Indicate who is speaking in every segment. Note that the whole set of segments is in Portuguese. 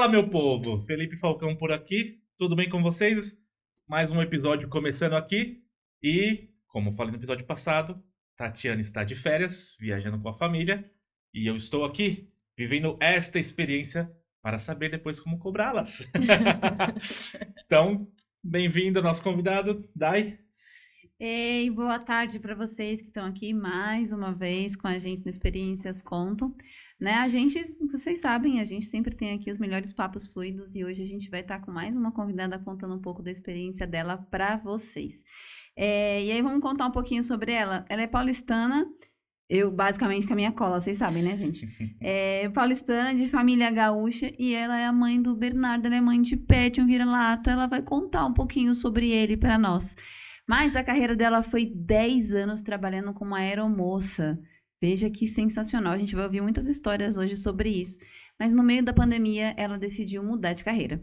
Speaker 1: Fala, meu povo! Felipe Falcão por aqui. Tudo bem com vocês? Mais um episódio começando aqui. E, como falei no episódio passado, Tatiana está de férias, viajando com a família. E eu estou aqui, vivendo esta experiência para saber depois como cobrá-las. Então, bem-vindo ao nosso convidado, Dai.
Speaker 2: Ei, boa tarde para vocês que estão aqui mais uma vez com a gente no Experiências Contam. Né? Vocês sabem, a gente sempre tem aqui os melhores papos fluidos e hoje a gente vai estar com mais uma convidada contando um pouco da experiência dela para vocês. E aí vamos contar um pouquinho sobre ela. Ela é paulistana, eu basicamente com a minha cola, vocês sabem, né, gente? Paulistana, de família gaúcha, e ela é a mãe do Bernardo, ela é mãe de Pet, um vira-lata. Ela vai contar um pouquinho sobre ele para nós. Mas a carreira dela foi 10 anos trabalhando como aeromoça. Veja que sensacional. A gente vai ouvir muitas histórias hoje sobre isso. Mas no meio da pandemia, ela decidiu mudar de carreira.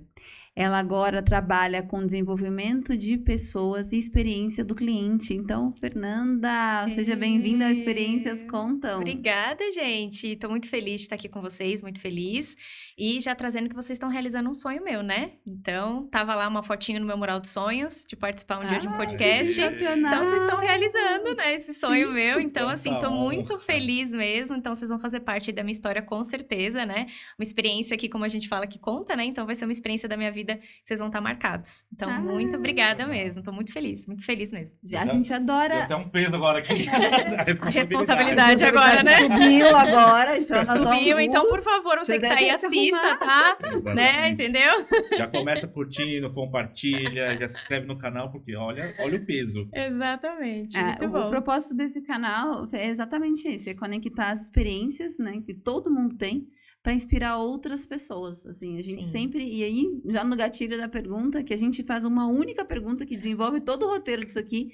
Speaker 2: Ela agora trabalha com desenvolvimento de pessoas e experiência do cliente. Então, Fernanda, seja bem-vinda ao Experiências Contam.
Speaker 3: Obrigada, gente. Estou muito feliz de estar aqui com vocês, muito feliz. E já trazendo que vocês estão realizando um sonho meu, né? Então, tava lá uma fotinho no meu mural de sonhos, de participar um dia de um podcast. Então, vocês estão realizando, né, esse sonho meu. Então, assim, estou muito feliz mesmo. Então, vocês vão fazer parte da minha história, com certeza, né? Uma experiência que, como a gente fala, que conta, né? Então, vai ser uma experiência da minha vida. Vocês vão estar marcados. Então, muito obrigada mesmo. Estou muito feliz mesmo.
Speaker 2: Já a gente adora.
Speaker 1: Deu até um peso agora aqui.
Speaker 3: A responsabilidade agora, né?
Speaker 2: Subiu agora, então
Speaker 3: subiu, então, por favor, você que tá aí, assista, tá? Né? Entendeu?
Speaker 1: Já começa curtindo, compartilha, já se inscreve no canal, porque olha o peso.
Speaker 3: Exatamente, muito bom.
Speaker 2: O propósito desse canal é exatamente esse, é conectar as experiências, né, que todo mundo tem, para inspirar outras pessoas, assim, a gente sempre, e aí, já no gatilho da pergunta, que a gente faz uma única pergunta que desenvolve todo o roteiro disso aqui,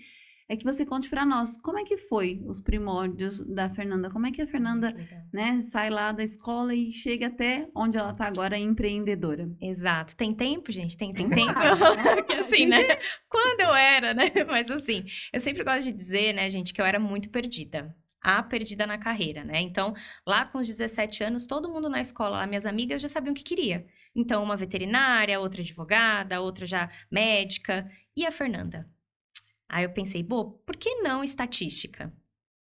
Speaker 2: é que você conte para nós, como é que foi os primórdios da Fernanda? Como é que a Fernanda, né, sai lá da escola e chega até onde ela tá agora, empreendedora?
Speaker 3: Exato. Tem tempo, gente? Tem tempo. Porque assim, né? Quando eu era, né? Mas assim, eu sempre gosto de dizer, né, gente, que eu era muito perdida. Perdida na carreira, né? Então, lá com os 17 anos, todo mundo na escola, lá, minhas amigas já sabiam o que queria. Então, uma veterinária, outra advogada, outra já médica. E a Fernanda? Aí eu pensei, por que não estatística?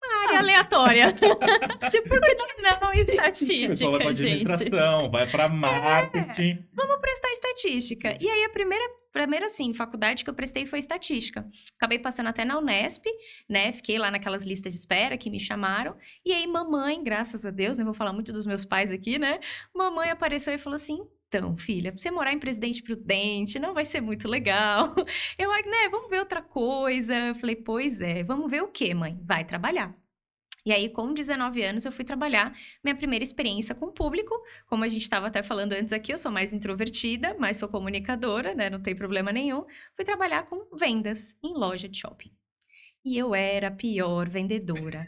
Speaker 3: Uma área aleatória. Tipo, por que não estatística,
Speaker 1: O pessoal vai pra administração, vai pra marketing.
Speaker 3: Vamos prestar estatística. E aí, a primeira, assim, faculdade que eu prestei foi estatística. Acabei passando até na Unesp, né? Fiquei lá naquelas listas de espera que me chamaram. E aí, mamãe, graças a Deus, né? Vou falar muito dos meus pais aqui, né? Mamãe apareceu e falou assim: então, filha, pra você morar em Presidente Prudente, não vai ser muito legal. Eu, né, vamos ver outra coisa. Eu falei, pois é, vamos ver o quê, mãe? Vai trabalhar. E aí, com 19 anos, eu fui trabalhar minha primeira experiência com o público. Como a gente estava até falando antes aqui, eu sou mais introvertida, mas sou comunicadora, né? Não tem problema nenhum. Fui trabalhar com vendas em loja de shopping. E eu era a pior vendedora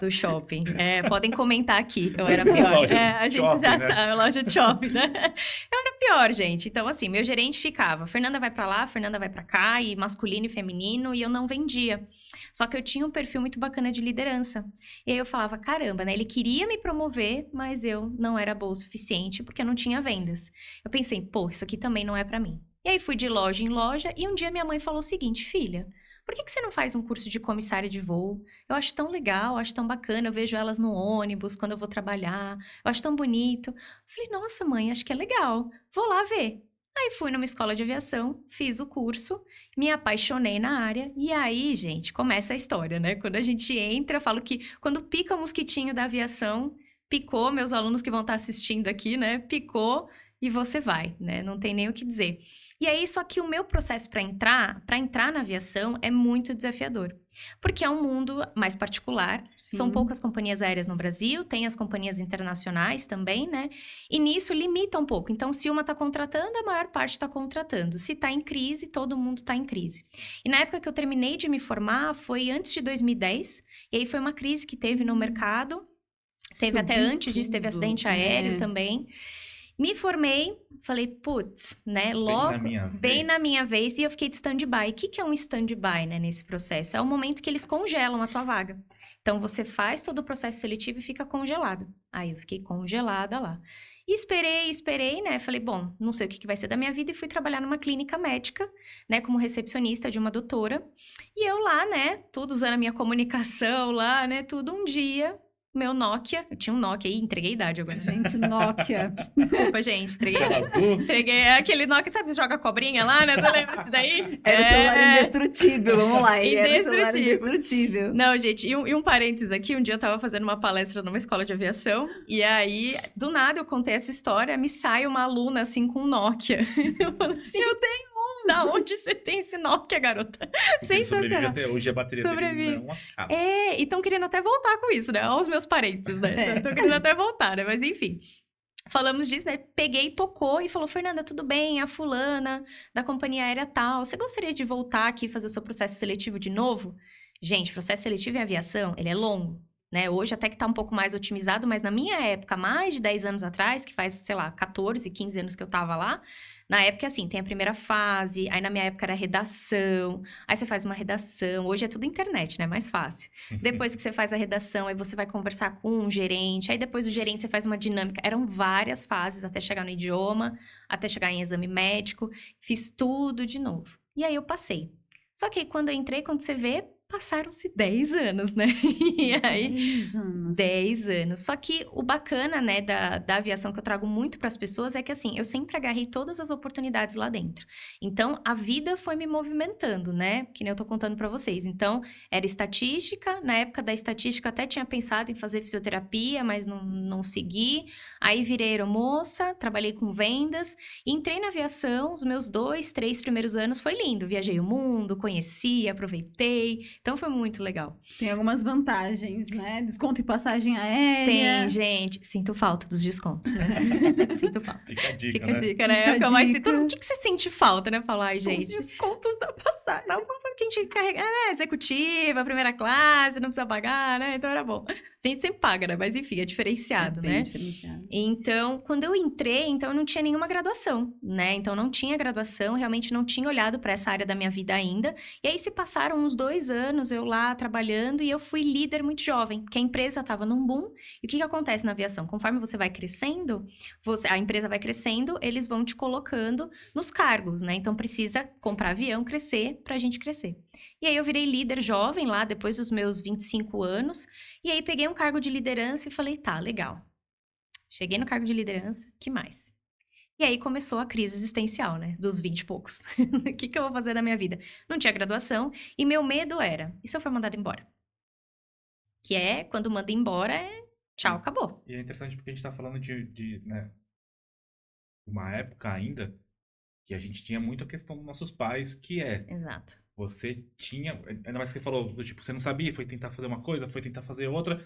Speaker 3: do shopping. Podem comentar aqui, eu era a pior. A gente shopping, já sabe, loja de shopping, né? Eu era a pior, gente. Então, assim, meu gerente ficava, Fernanda vai pra lá, Fernanda vai pra cá, e masculino e feminino, e eu não vendia. Só que eu tinha um perfil muito bacana de liderança. E aí eu falava, caramba, né? Ele queria me promover, mas eu não era boa o suficiente, porque eu não tinha vendas. Eu pensei, isso aqui também não é pra mim. E aí fui de loja em loja, e um dia minha mãe falou o seguinte, filha, por que você não faz um curso de comissária de voo? Eu acho tão legal, acho tão bacana, eu vejo elas no ônibus quando eu vou trabalhar, eu acho tão bonito. Eu falei, nossa mãe, acho que é legal, vou lá ver. Aí fui numa escola de aviação, fiz o curso, me apaixonei na área, e aí, gente, começa a história, né? Quando a gente entra, eu falo que quando pica o mosquitinho da aviação, picou, meus alunos que vão estar assistindo aqui, né? Picou e você vai, né? Não tem nem o que dizer. E aí, só que o meu processo para entrar na aviação é muito desafiador. Porque é um mundo mais particular. Sim. São poucas companhias aéreas no Brasil, tem as companhias internacionais também, né? E nisso limita um pouco. Então, se uma está contratando, a maior parte está contratando. Se está em crise, todo mundo está em crise. E na época que eu terminei de me formar, foi antes de 2010. E aí foi uma crise que teve no mercado. Teve até antes disso, teve acidente aéreo também. Me formei, falei, putz, né, logo, bem na minha vez, e eu fiquei de stand-by. O que é um stand-by, né, nesse processo? É o momento que eles congelam a tua vaga. Então, você faz todo o processo seletivo e fica congelado. Aí, eu fiquei congelada lá. E esperei, né, falei, bom, não sei o que vai ser da minha vida, e fui trabalhar numa clínica médica, né, como recepcionista de uma doutora. E eu lá, né, tudo usando a minha comunicação lá, né, tudo um dia... Meu Nokia, eu tinha um Nokia aí, entreguei a idade agora.
Speaker 2: Gente, Nokia.
Speaker 3: Desculpa, gente, entreguei aquele Nokia, sabe, você joga a cobrinha lá, né? Você lembra disso daí?
Speaker 2: Era o celular indestrutível, vamos lá. Era o celular
Speaker 3: indestrutível. Não, gente, e um parênteses aqui, um dia eu tava fazendo uma palestra numa escola de aviação, e aí, do nada, eu contei essa história, me sai uma aluna, assim, com um Nokia. Eu falo assim, eu tenho um! Da onde você tem esse Nokia, garota? Sensacional.
Speaker 1: Até hoje a bateria dele não acaba.
Speaker 3: E estão querendo até voltar com isso, né? Olha os meus parentes, né? Estão querendo até voltar, né? Mas enfim. Falamos disso, né? Peguei, tocou e falou, Fernanda, tudo bem? A fulana da companhia aérea tal. Você gostaria de voltar aqui e fazer o seu processo seletivo de novo? Gente, processo seletivo em aviação, ele é longo, né? Hoje até que tá um pouco mais otimizado, mas na minha época, mais de 10 anos atrás, que faz, sei lá, 14, 15 anos que eu tava lá, na época, assim, tem a primeira fase, aí na minha época era redação, aí você faz uma redação, hoje é tudo internet, né? Mais fácil. Depois que você faz a redação, aí você vai conversar com um gerente, aí depois do gerente você faz uma dinâmica. Eram várias fases até chegar no idioma, até chegar em exame médico, fiz tudo de novo. E aí eu passei. Só que aí quando eu entrei, quando você vê, passaram-se 10 anos, né? E aí...
Speaker 2: 10 anos.
Speaker 3: 10 anos. Só que o bacana, né, da aviação que eu trago muito para as pessoas é que, assim, eu sempre agarrei todas as oportunidades lá dentro. Então, a vida foi me movimentando, né? Que nem eu tô contando para vocês. Então, era estatística. Na época da estatística, eu até tinha pensado em fazer fisioterapia, mas não segui. Aí, virei aeromoça, trabalhei com vendas. E entrei na aviação. Os meus 2, 3 primeiros anos foi lindo. Viajei o mundo, conheci, aproveitei. Então, foi muito legal.
Speaker 2: Tem algumas vantagens, né? Desconto em passagem aérea.
Speaker 3: Tem, gente. Sinto falta dos descontos, né? Sinto falta.
Speaker 1: Fica a dica,
Speaker 3: Fica
Speaker 1: né?
Speaker 3: a dica, né? É o que eu mais sinto. O que você sente falta, né? Falar, ai, gente.
Speaker 2: Os descontos da passagem.
Speaker 3: Não, porque a gente carrega, executiva, primeira classe, não precisa pagar, né? Então era bom. A gente sempre paga, né? Mas enfim, é diferenciado, né?
Speaker 2: Diferenciado.
Speaker 3: Então, quando eu entrei, então eu não tinha nenhuma graduação, né? Então não tinha graduação, realmente não tinha olhado para essa área da minha vida ainda. E aí se passaram uns 2 anos eu lá trabalhando e eu fui líder muito jovem, porque a empresa estava num boom. E o que acontece na aviação? Conforme você vai crescendo, a empresa vai crescendo, eles vão te colocando nos cargos, né? Então precisa comprar avião, crescer, pra gente crescer. E aí eu virei líder jovem lá, depois dos meus 25 anos. E aí peguei um cargo de liderança e falei, tá, legal. Cheguei no cargo de liderança, que mais? E aí começou a crise existencial, né? Dos 20 e poucos. O que eu vou fazer da minha vida? Não tinha graduação e meu medo era, e se eu for mandado embora? Que é, quando manda embora, tchau, acabou.
Speaker 1: E é interessante porque a gente tá falando de né, uma época ainda que a gente tinha muito a questão dos nossos pais, que é...
Speaker 3: Exato.
Speaker 1: Você tinha... Ainda mais que você falou, do tipo, você não sabia, foi tentar fazer uma coisa, foi tentar fazer outra.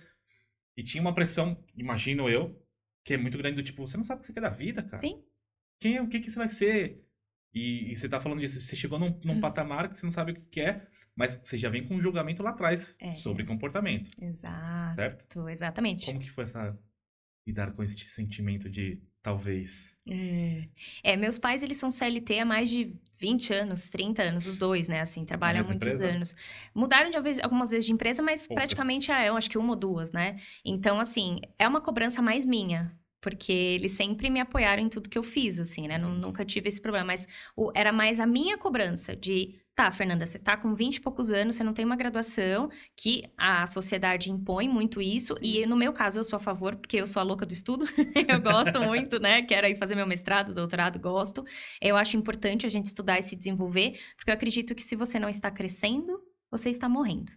Speaker 1: E tinha uma pressão, imagino eu, que é muito grande do tipo, você não sabe o que você quer da vida, cara.
Speaker 3: Sim.
Speaker 1: O que você vai ser? E você tá falando disso, você chegou num patamar que você não sabe o que quer, mas você já vem com um julgamento lá atrás sobre comportamento.
Speaker 3: Exato.
Speaker 1: Certo?
Speaker 3: Exatamente.
Speaker 1: Como que foi lidar com esse sentimento de talvez?
Speaker 3: Meus pais, eles são CLT há mais de 20 anos, 30 anos, os dois, né? Assim, trabalham há muitos anos. Mudaram algumas vezes de empresa, mas poucas. Praticamente eu acho que 1 ou 2, né? Então, assim, é uma cobrança mais minha. Porque eles sempre me apoiaram em tudo que eu fiz, assim, né? Nunca tive esse problema. Mas era mais a minha cobrança de... Tá, Fernanda, você tá com 20 e poucos anos, você não tem uma graduação, que a sociedade impõe muito isso. Sim. E no meu caso, eu sou a favor, porque eu sou a louca do estudo. Eu gosto muito, né? Quero ir fazer meu mestrado, doutorado, gosto. Eu acho importante a gente estudar e se desenvolver, porque eu acredito que se você não está crescendo, você está morrendo.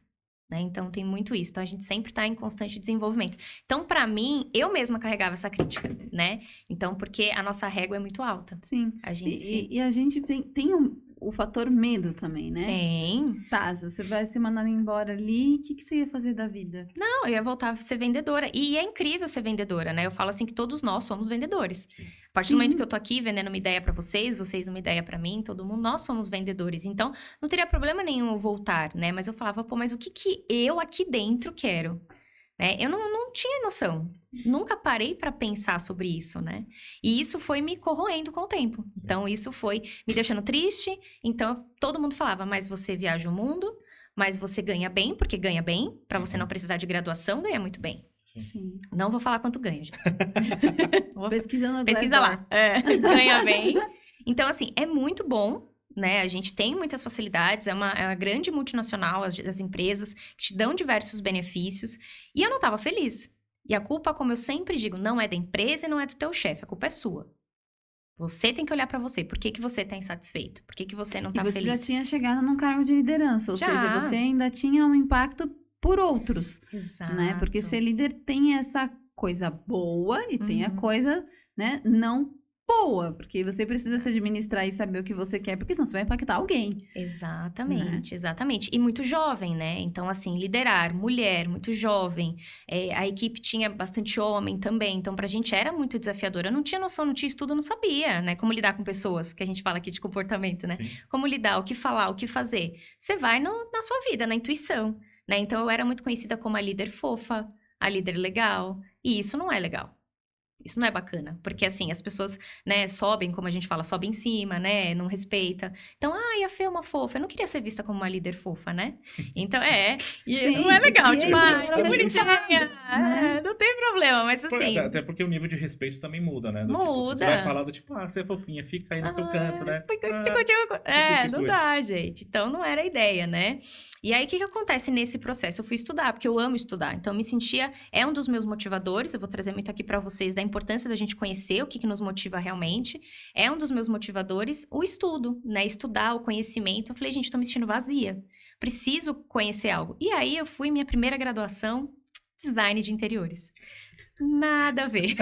Speaker 3: Né? Então, tem muito isso. Então, a gente sempre está em constante desenvolvimento. Então, para mim, eu mesma carregava essa crítica, né? Então, porque a nossa régua é muito alta.
Speaker 2: Sim. E a gente tem o fator medo também, né?
Speaker 3: Tem.
Speaker 2: Tá, se você vai ser mandado embora ali, o que você ia fazer da vida?
Speaker 3: Não, eu ia voltar a ser vendedora. E é incrível ser vendedora, né? Eu falo assim que todos nós somos vendedores. Sim. A partir do momento que eu tô aqui vendendo uma ideia pra vocês uma ideia pra mim, todo mundo, nós somos vendedores. Então, não teria problema nenhum eu voltar, né? Mas eu falava, pô, mas o que eu aqui dentro quero? Né? Eu não não tinha noção. Nunca parei para pensar sobre isso, né? E isso foi me corroendo com o tempo. Então, isso foi me deixando triste. Então, todo mundo falava, mas você viaja o mundo, mas você ganha bem, porque ganha bem. Para você não precisar de graduação, ganha muito bem.
Speaker 2: Sim.
Speaker 3: Não vou falar quanto ganha, gente.
Speaker 2: Pesquisando
Speaker 3: Pesquisa lá. Ganha bem. Então, assim, é muito bom, né? A gente tem muitas facilidades, é uma grande multinacional, as empresas que te dão diversos benefícios. E eu não estava feliz. E a culpa, como eu sempre digo, não é da empresa e não é do teu chefe, a culpa é sua. Você tem que olhar pra você. Por que você tá insatisfeito? Por que você não tá
Speaker 2: feliz? E você já tinha chegado num cargo de liderança, ou seja, você ainda tinha um impacto por outros.
Speaker 3: Exato.
Speaker 2: Né? Porque ser líder tem essa coisa boa e tem a coisa, né, não boa, porque você precisa se administrar e saber o que você quer, porque senão você vai impactar alguém.
Speaker 3: Exatamente, exatamente. E muito jovem, né? Então, assim, liderar, mulher, muito jovem. A equipe tinha bastante homem também, então pra gente era muito desafiador. Eu não tinha noção, não tinha estudo, eu não sabia, né? Como lidar com pessoas, que a gente fala aqui de comportamento, né? Sim. Como lidar, o que falar, o que fazer. Você vai na sua vida, na intuição, né? Então, eu era muito conhecida como a líder fofa, a líder legal, e isso não é legal. Isso não é bacana, porque assim, as pessoas, né, sobem, como a gente fala, sobem em cima, né, não respeita. Então, a Fê é uma fofa, eu não queria ser vista como uma líder fofa, né? Então, e sim, não é legal, tipo, que bonitinha, não tem problema, mas assim...
Speaker 1: Até porque o nível de respeito também muda, né?
Speaker 3: Muda.
Speaker 1: Tipo, você vai falar do tipo, você é fofinha, fica aí no seu canto, né?
Speaker 3: Não dá, gente. Então, não era a ideia, né? E aí, o que acontece nesse processo? Eu fui estudar, porque eu amo estudar. Então, eu me sentia... É um dos meus motivadores, eu vou trazer muito aqui pra vocês da importância da gente conhecer o que nos motiva realmente. É um dos meus motivadores o estudo, né? Estudar, o conhecimento. Eu falei, gente, tô me sentindo vazia. Preciso conhecer algo. E aí, eu fui minha primeira graduação, design de interiores. Nada a ver.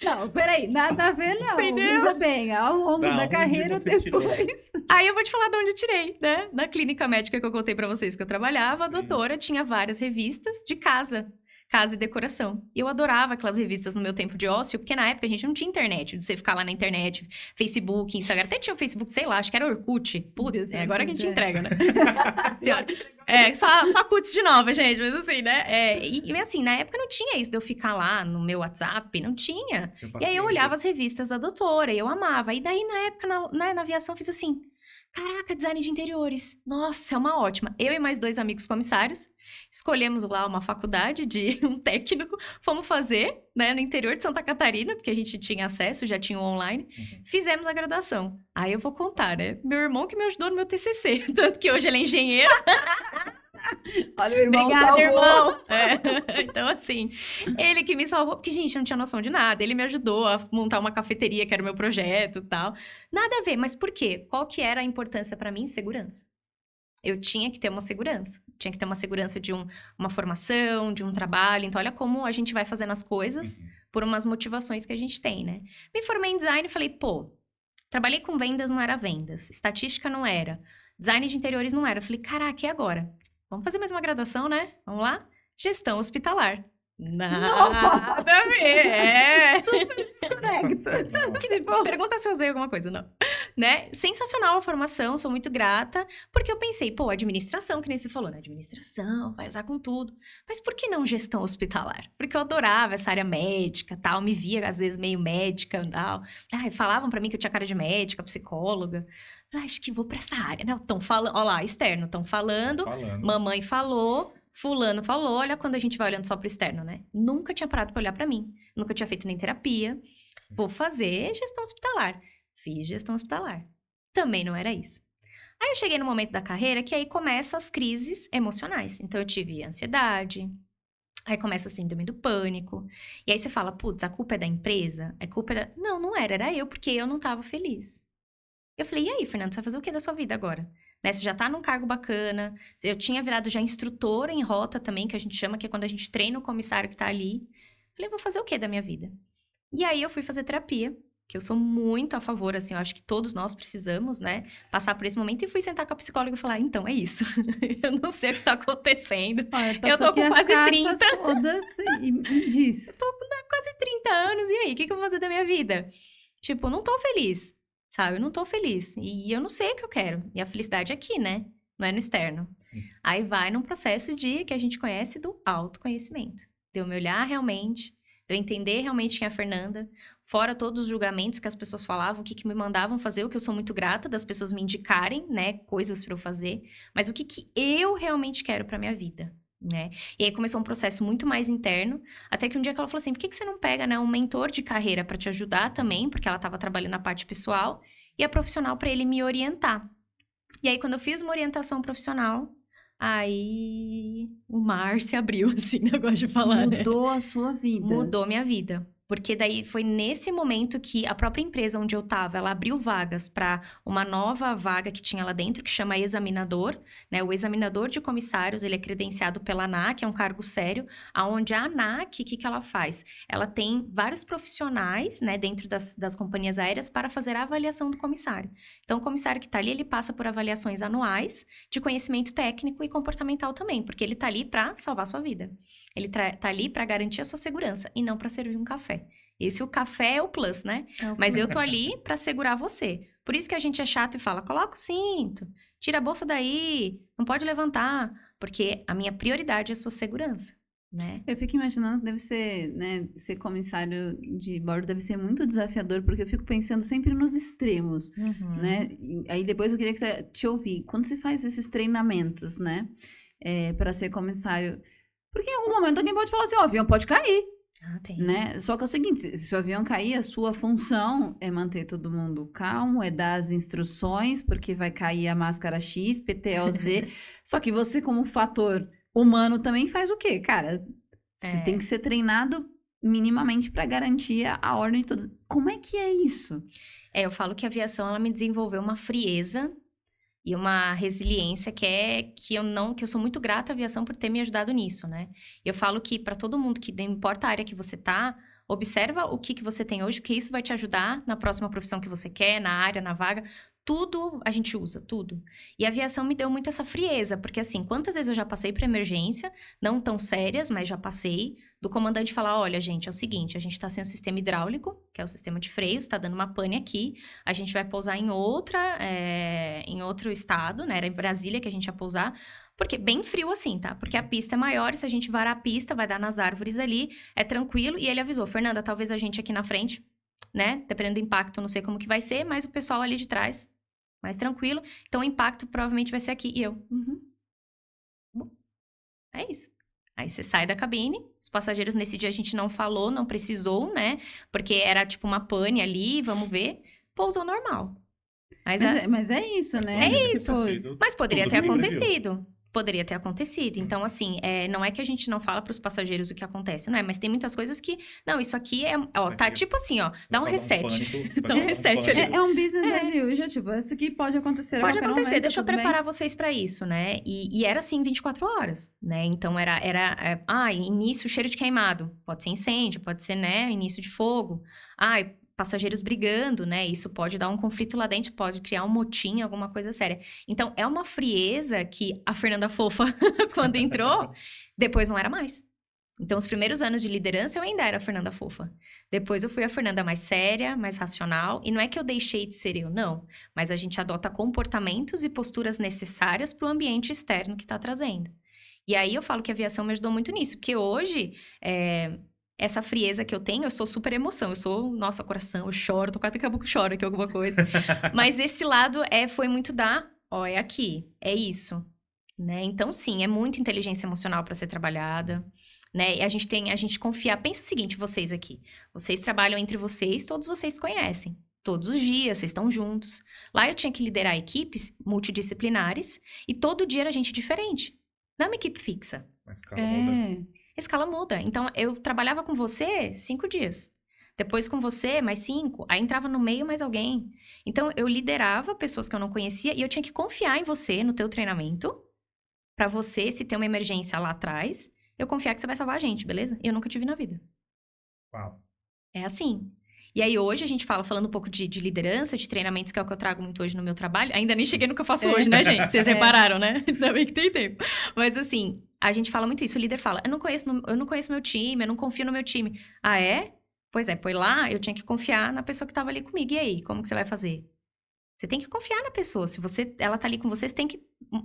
Speaker 2: Não, peraí, nada a ver não. Veja bem, ao longo da carreira depois...
Speaker 3: Aí eu vou te falar de onde eu tirei, né? Na clínica médica que eu contei pra vocês que eu trabalhava, a doutora tinha várias revistas de casa e decoração. E eu adorava aquelas revistas no meu tempo de ócio, porque na época a gente não tinha internet, de você ficar lá na internet, Facebook, Instagram, até tinha o Facebook, sei lá, acho que era Orkut. Putz, agora que a gente entrega, né? Só Cuts de nova, gente, mas assim, né? E assim, na época não tinha isso de eu ficar lá no meu WhatsApp, não tinha. E aí eu olhava as revistas da doutora e eu amava. E daí, na época, na aviação, eu fiz assim, caraca, design de interiores. Nossa, é uma ótima. Eu e mais 2 amigos comissários, escolhemos lá uma faculdade de um técnico, fomos fazer, né, no interior de Santa Catarina, porque a gente tinha acesso, já tinha o online, fizemos a graduação. Aí eu vou contar, né, meu irmão que me ajudou no meu TCC, tanto que hoje ele é engenheiro.
Speaker 2: Olha, o irmão
Speaker 3: Obrigada,
Speaker 2: salvou.
Speaker 3: Irmão. Então, assim, ele que me salvou, porque, gente, eu não tinha noção de nada. Ele me ajudou a montar uma cafeteria, que era o meu projeto e tal. Nada a ver, mas por quê? Qual que era a importância pra mim? Segurança. Eu tinha que ter uma segurança. Tinha que ter uma segurança de uma formação, de um trabalho. Então, olha como a gente vai fazendo as coisas por umas motivações que a gente tem, né? Me formei em design e falei, trabalhei com vendas, não era vendas. Estatística não era. Design de interiores não era. Eu falei, caraca, e agora? Vamos fazer mais uma graduação, né? Vamos lá? Gestão hospitalar. Nada a ver.
Speaker 2: Super desconecto.
Speaker 3: Pergunta se eu usei alguma coisa, não. Né? Sensacional a formação, sou muito grata, porque eu pensei, administração, que nem você falou, né? Administração, vai usar com tudo. Mas por que não gestão hospitalar? Porque eu adorava essa área médica, tal, me via às vezes meio médica, tal. Falavam pra mim que eu tinha cara de médica, psicóloga. Acho que vou pra essa área, né? Estão falando, ó lá, externo, estão falando, mamãe falou, fulano falou, olha quando a gente vai olhando só pro externo, né? Nunca tinha parado pra olhar pra mim, nunca tinha feito nem terapia. Sim. Vou fazer gestão hospitalar. Fiz gestão hospitalar. Também não era isso. Aí eu cheguei no momento da carreira que aí começam as crises emocionais. Então eu tive ansiedade, aí começa a síndrome do pânico. E aí você fala, putz, a culpa é da empresa? A culpa é da... Não era eu, porque eu não tava feliz. Eu falei, e aí, Fernando, você vai fazer o que da sua vida agora? Né, você já tá num cargo bacana, eu tinha virado já instrutora em rota também, que a gente chama, que é quando a gente treina o comissário que tá ali. Falei, vou fazer o que da minha vida? E aí eu fui fazer terapia, que eu sou muito a favor, assim, eu acho que todos nós precisamos, né, passar por esse momento, e fui sentar com a psicóloga e falar, então, é isso, eu não sei o que tá acontecendo, eu tô com quase 30.
Speaker 2: Todas e diz.
Speaker 3: Eu tô com quase 30 anos, e aí, o que eu vou fazer da minha vida? Tipo, não tô feliz. Sabe, eu não tô feliz. E eu não sei o que eu quero. E a felicidade é aqui, né? não é no externo.
Speaker 1: Sim.
Speaker 3: Aí vai num processo que a gente conhece do autoconhecimento. De eu me olhar realmente, de eu entender realmente quem é a Fernanda, fora todos os julgamentos que as pessoas falavam, o que me mandavam fazer, o que eu sou muito grata das pessoas me indicarem, né, coisas para eu fazer, mas o que eu realmente quero para minha vida, né? E aí começou um processo muito mais interno, até que um dia que ela falou assim, por que você não pega, né, um mentor de carreira para te ajudar também, porque ela estava trabalhando na parte pessoal, e a profissional para ele me orientar. E aí, quando eu fiz uma orientação profissional, aí o mar se abriu, assim, eu gosto de falar, né?
Speaker 2: Mudou a sua vida.
Speaker 3: Mudou minha vida. Porque daí foi nesse momento que a própria empresa onde eu tava, ela abriu vagas para uma nova vaga que tinha lá dentro, que chama examinador, né? O examinador de comissários, ele é credenciado pela ANAC, é um cargo sério, aonde a ANAC, o que ela faz? Ela tem vários profissionais, né, dentro das companhias aéreas para fazer a avaliação do comissário. Então, o comissário que tá ali, ele passa por avaliações anuais de conhecimento técnico e comportamental também, porque ele tá ali para salvar a sua vida. Ele tá ali para garantir a sua segurança e não para servir um café. O café é o plus, né? Mas eu tô ali para segurar você. Por isso que a gente é chato e fala, coloca o cinto, tira a bolsa daí, não pode levantar, porque a minha prioridade é a sua segurança, né?
Speaker 2: Eu fico imaginando que deve ser, né, ser comissário de bordo deve ser muito desafiador, porque eu fico pensando sempre nos extremos, né? E aí depois eu queria te ouvir, quando você faz esses treinamentos, né, para ser comissário, porque em algum momento alguém pode falar assim, ó, o avião pode cair.
Speaker 3: Tem.
Speaker 2: Né? Só que é o seguinte, se o avião cair, a sua função é manter todo mundo calmo, é dar as instruções, porque vai cair a máscara X, PTOZ. Só que você, como fator humano, também faz o quê? Cara, você tem que ser treinado minimamente para garantir a ordem de tudo. Como é que é isso?
Speaker 3: Eu falo que a aviação, ela me desenvolveu uma frieza e uma resiliência que eu sou muito grata à aviação por ter me ajudado nisso, né? Eu falo que para todo mundo, que não importa a área que você tá, observa o que você tem hoje, porque isso vai te ajudar na próxima profissão que você quer, na área, na vaga. Tudo a gente usa, tudo. E a aviação me deu muito essa frieza, porque assim, quantas vezes eu já passei por emergência, não tão sérias, mas já passei, do comandante falar, olha, gente, é o seguinte, a gente tá sem o sistema hidráulico, que é o sistema de freios, tá dando uma pane aqui, a gente vai pousar em outro estado, né, era em Brasília que a gente ia pousar, porque bem frio assim, tá? Porque a pista é maior e se a gente varar a pista, vai dar nas árvores ali, é tranquilo, e ele avisou, Fernanda, talvez a gente aqui na frente, né, dependendo do impacto, não sei como que vai ser, mas o pessoal ali de trás mais tranquilo. Então, o impacto provavelmente vai ser aqui. E eu, Bom, é isso. Aí você sai da cabine, os passageiros nesse dia a gente não falou, não precisou, né? Porque era tipo uma pane ali, vamos ver. Pousou normal.
Speaker 2: Mas é isso, né?
Speaker 3: É isso. Mas poderia ter acontecido. Poderia ter acontecido. Então, assim, não é que a gente não fala para os passageiros o que acontece, não é? Mas tem muitas coisas que... Não, isso aqui tá tipo assim, ó. Dá um reset. Dá um reset ali.
Speaker 2: É um business as usual, tipo, isso aqui pode acontecer.
Speaker 3: Pode acontecer, deixa eu preparar vocês para isso, né? E era assim 24 horas, né? Então, início, cheiro de queimado. Pode ser incêndio, pode ser, né, início de fogo. Passageiros brigando, né? Isso pode dar um conflito lá dentro, pode criar um motim, alguma coisa séria. Então, é uma frieza que a Fernanda Fofa, quando entrou, depois não era mais. Então, os primeiros anos de liderança, eu ainda era a Fernanda Fofa. Depois, eu fui a Fernanda mais séria, mais racional. E não é que eu deixei de ser eu, não. Mas a gente adota comportamentos e posturas necessárias para o ambiente externo que está trazendo. E aí, eu falo que a aviação me ajudou muito nisso. Porque hoje... essa frieza que eu tenho, eu sou super emoção. Eu sou, nossa, coração, eu choro. Tô quase daqui a pouco choro aqui alguma coisa. Mas esse lado foi muito é aqui, é isso. Né? Então, sim, é muita inteligência emocional para ser trabalhada. Né? E a gente confia. Pensa o seguinte, vocês aqui. Vocês trabalham entre vocês, todos vocês se conhecem. Todos os dias, vocês estão juntos. Lá eu tinha que liderar equipes multidisciplinares. E todo dia era gente diferente. Não é uma equipe fixa.
Speaker 1: Mas calma, muda.
Speaker 3: A escala muda. Então, eu trabalhava com você 5 dias. Depois com você, mais 5. Aí entrava no meio mais alguém. Então, eu liderava pessoas que eu não conhecia e eu tinha que confiar em você, no teu treinamento. Pra você, se tem uma emergência lá atrás, eu confiar que você vai salvar a gente, beleza? E eu nunca tive na vida.
Speaker 1: Uau.
Speaker 3: É assim. E aí, hoje, a gente falando um pouco de liderança, de treinamentos, que é o que eu trago muito hoje no meu trabalho. Ainda nem cheguei no que eu faço hoje, né, gente? Vocês repararam, né? Ainda bem que tem tempo. Mas, assim, a gente fala muito isso. O líder fala, eu não conheço meu time, eu não confio no meu time. Ah, é? Pois é, lá eu tinha que confiar na pessoa que estava ali comigo. E aí, como que você vai fazer? Você tem que confiar na pessoa. Se ela tá ali com você, você tem que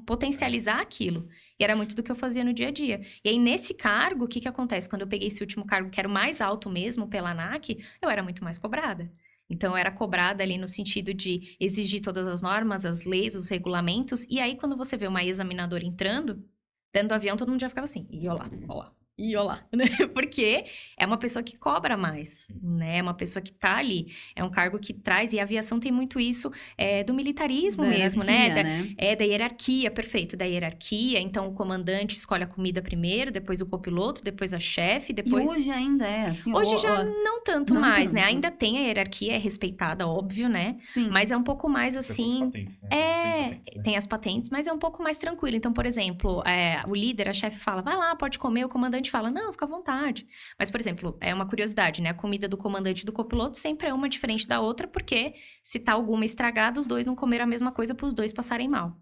Speaker 3: potencializar aquilo. E era muito do que eu fazia no dia a dia. E aí, nesse cargo, o que acontece? Quando eu peguei esse último cargo, que era o mais alto mesmo, pela ANAC, eu era muito mais cobrada. Então, eu era cobrada ali no sentido de exigir todas as normas, as leis, os regulamentos. E aí, quando você vê uma examinadora entrando, dentro do avião, todo mundo já ficava assim, e olá, olá. E olá, né? Porque é uma pessoa que cobra mais, né? É uma pessoa que tá ali. É um cargo que traz, e a aviação tem muito isso do militarismo
Speaker 2: Da
Speaker 3: mesmo,
Speaker 2: hierarquia,
Speaker 3: né? Da hierarquia, perfeito, da hierarquia. Então, o comandante escolhe a comida primeiro, depois o copiloto, depois a chefe, depois...
Speaker 2: E hoje ainda é assim?
Speaker 3: Hoje já não tanto
Speaker 2: não
Speaker 3: mais, né?
Speaker 2: tanto.
Speaker 3: Ainda tem a hierarquia, é respeitada, óbvio, né?
Speaker 2: Sim.
Speaker 3: Mas é um pouco mais assim...
Speaker 1: Patentes, né?
Speaker 3: Tem as patentes, mas é um pouco mais tranquilo. Então, por exemplo, o líder, a chefe fala, vai lá, pode comer, o comandante fala, não, fica à vontade. Mas, por exemplo, é uma curiosidade, né? A comida do comandante e do copiloto sempre é uma diferente da outra, porque se tá alguma estragada, os dois não comeram a mesma coisa para os dois passarem mal.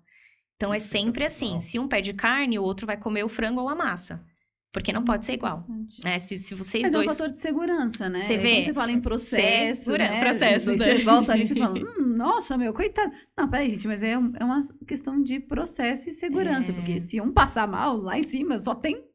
Speaker 3: Então, é sempre assim, se um pede carne, o outro vai comer o frango ou a massa. Porque não pode ser igual. Se vocês
Speaker 2: Mas
Speaker 3: dois...
Speaker 2: é um fator de segurança, né?
Speaker 3: Você vê?
Speaker 2: Quando você fala em processo, né?
Speaker 3: Processos, né?
Speaker 2: Você volta ali e fala, nossa, meu, coitado. Não, peraí, gente, mas é uma questão de processo e segurança. Porque se um passar mal, lá em cima, só tem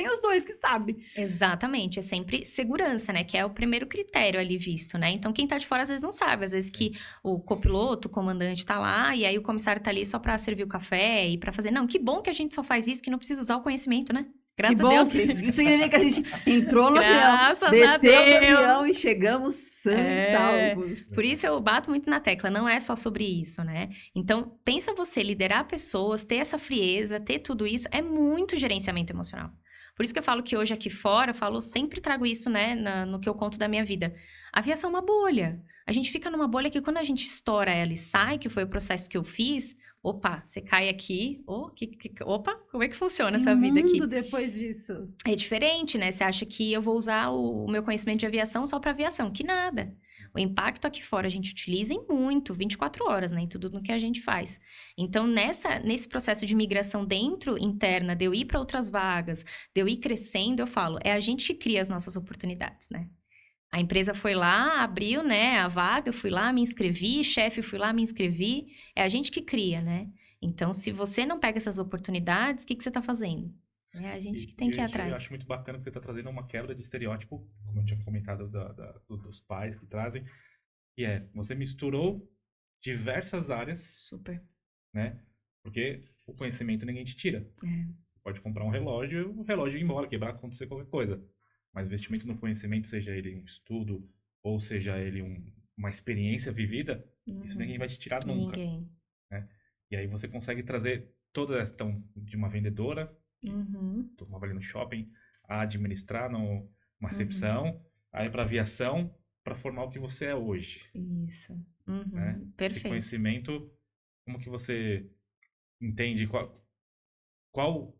Speaker 2: os dois que sabem.
Speaker 3: Exatamente, é sempre segurança, né? Que é o primeiro critério ali visto, né? Então, quem tá de fora às vezes não sabe. Às vezes que o copiloto, o comandante tá lá, e aí o comissário tá ali só pra servir o café e pra fazer... Não, que bom que a gente só faz isso, que não precisa usar o conhecimento, né? Graças
Speaker 2: que bom,
Speaker 3: a Deus.
Speaker 2: isso significa que a gente entrou no avião, desceu do avião e chegamos sãos e salvos.
Speaker 3: Por isso eu bato muito na tecla, não é só sobre isso, né? Então, pensa você liderar pessoas, ter essa frieza, ter tudo isso, é muito gerenciamento emocional. Por isso que eu falo que hoje aqui fora, sempre trago isso, né, no que eu conto da minha vida. A aviação é uma bolha. A gente fica numa bolha que quando a gente estoura ela e sai, que foi o processo que eu fiz, opa, você cai aqui, opa, como é que funciona essa vida aqui?
Speaker 2: E o mundo depois disso?
Speaker 3: É diferente, né? Você acha que eu vou usar o meu conhecimento de aviação só para aviação, que nada. O impacto aqui fora a gente utiliza em muito, 24 horas, né? Em tudo no que a gente faz. Então, nesse processo de migração interna, de eu ir para outras vagas, de eu ir crescendo, eu falo, é a gente que cria as nossas oportunidades, né? A empresa foi lá, abriu, né, a vaga, eu fui lá, me inscrevi, chefe, fui lá, me inscrevi. É a gente que cria, né? Então, se você não pega essas oportunidades, o que você está fazendo? É a gente que tem que ir atrás.
Speaker 1: Eu acho muito bacana que você está trazendo uma quebra de estereótipo, como eu tinha comentado dos pais que trazem, que você misturou diversas áreas.
Speaker 3: Super.
Speaker 1: Né? Porque o conhecimento ninguém te tira.
Speaker 3: Você
Speaker 1: pode comprar um relógio, o relógio ir embora, quebrar, acontecer qualquer coisa. Mas investimento no conhecimento, seja ele um estudo, ou seja ele uma experiência vivida, isso ninguém vai te tirar nunca.
Speaker 3: Ninguém.
Speaker 1: Né? E aí você consegue trazer toda essa questão de uma vendedora, tomava ali no shopping, a administrar uma recepção, aí para aviação, para formar o que você é hoje.
Speaker 3: Isso.
Speaker 1: Né?
Speaker 3: Perfeito.
Speaker 1: Esse conhecimento, como que você entende qual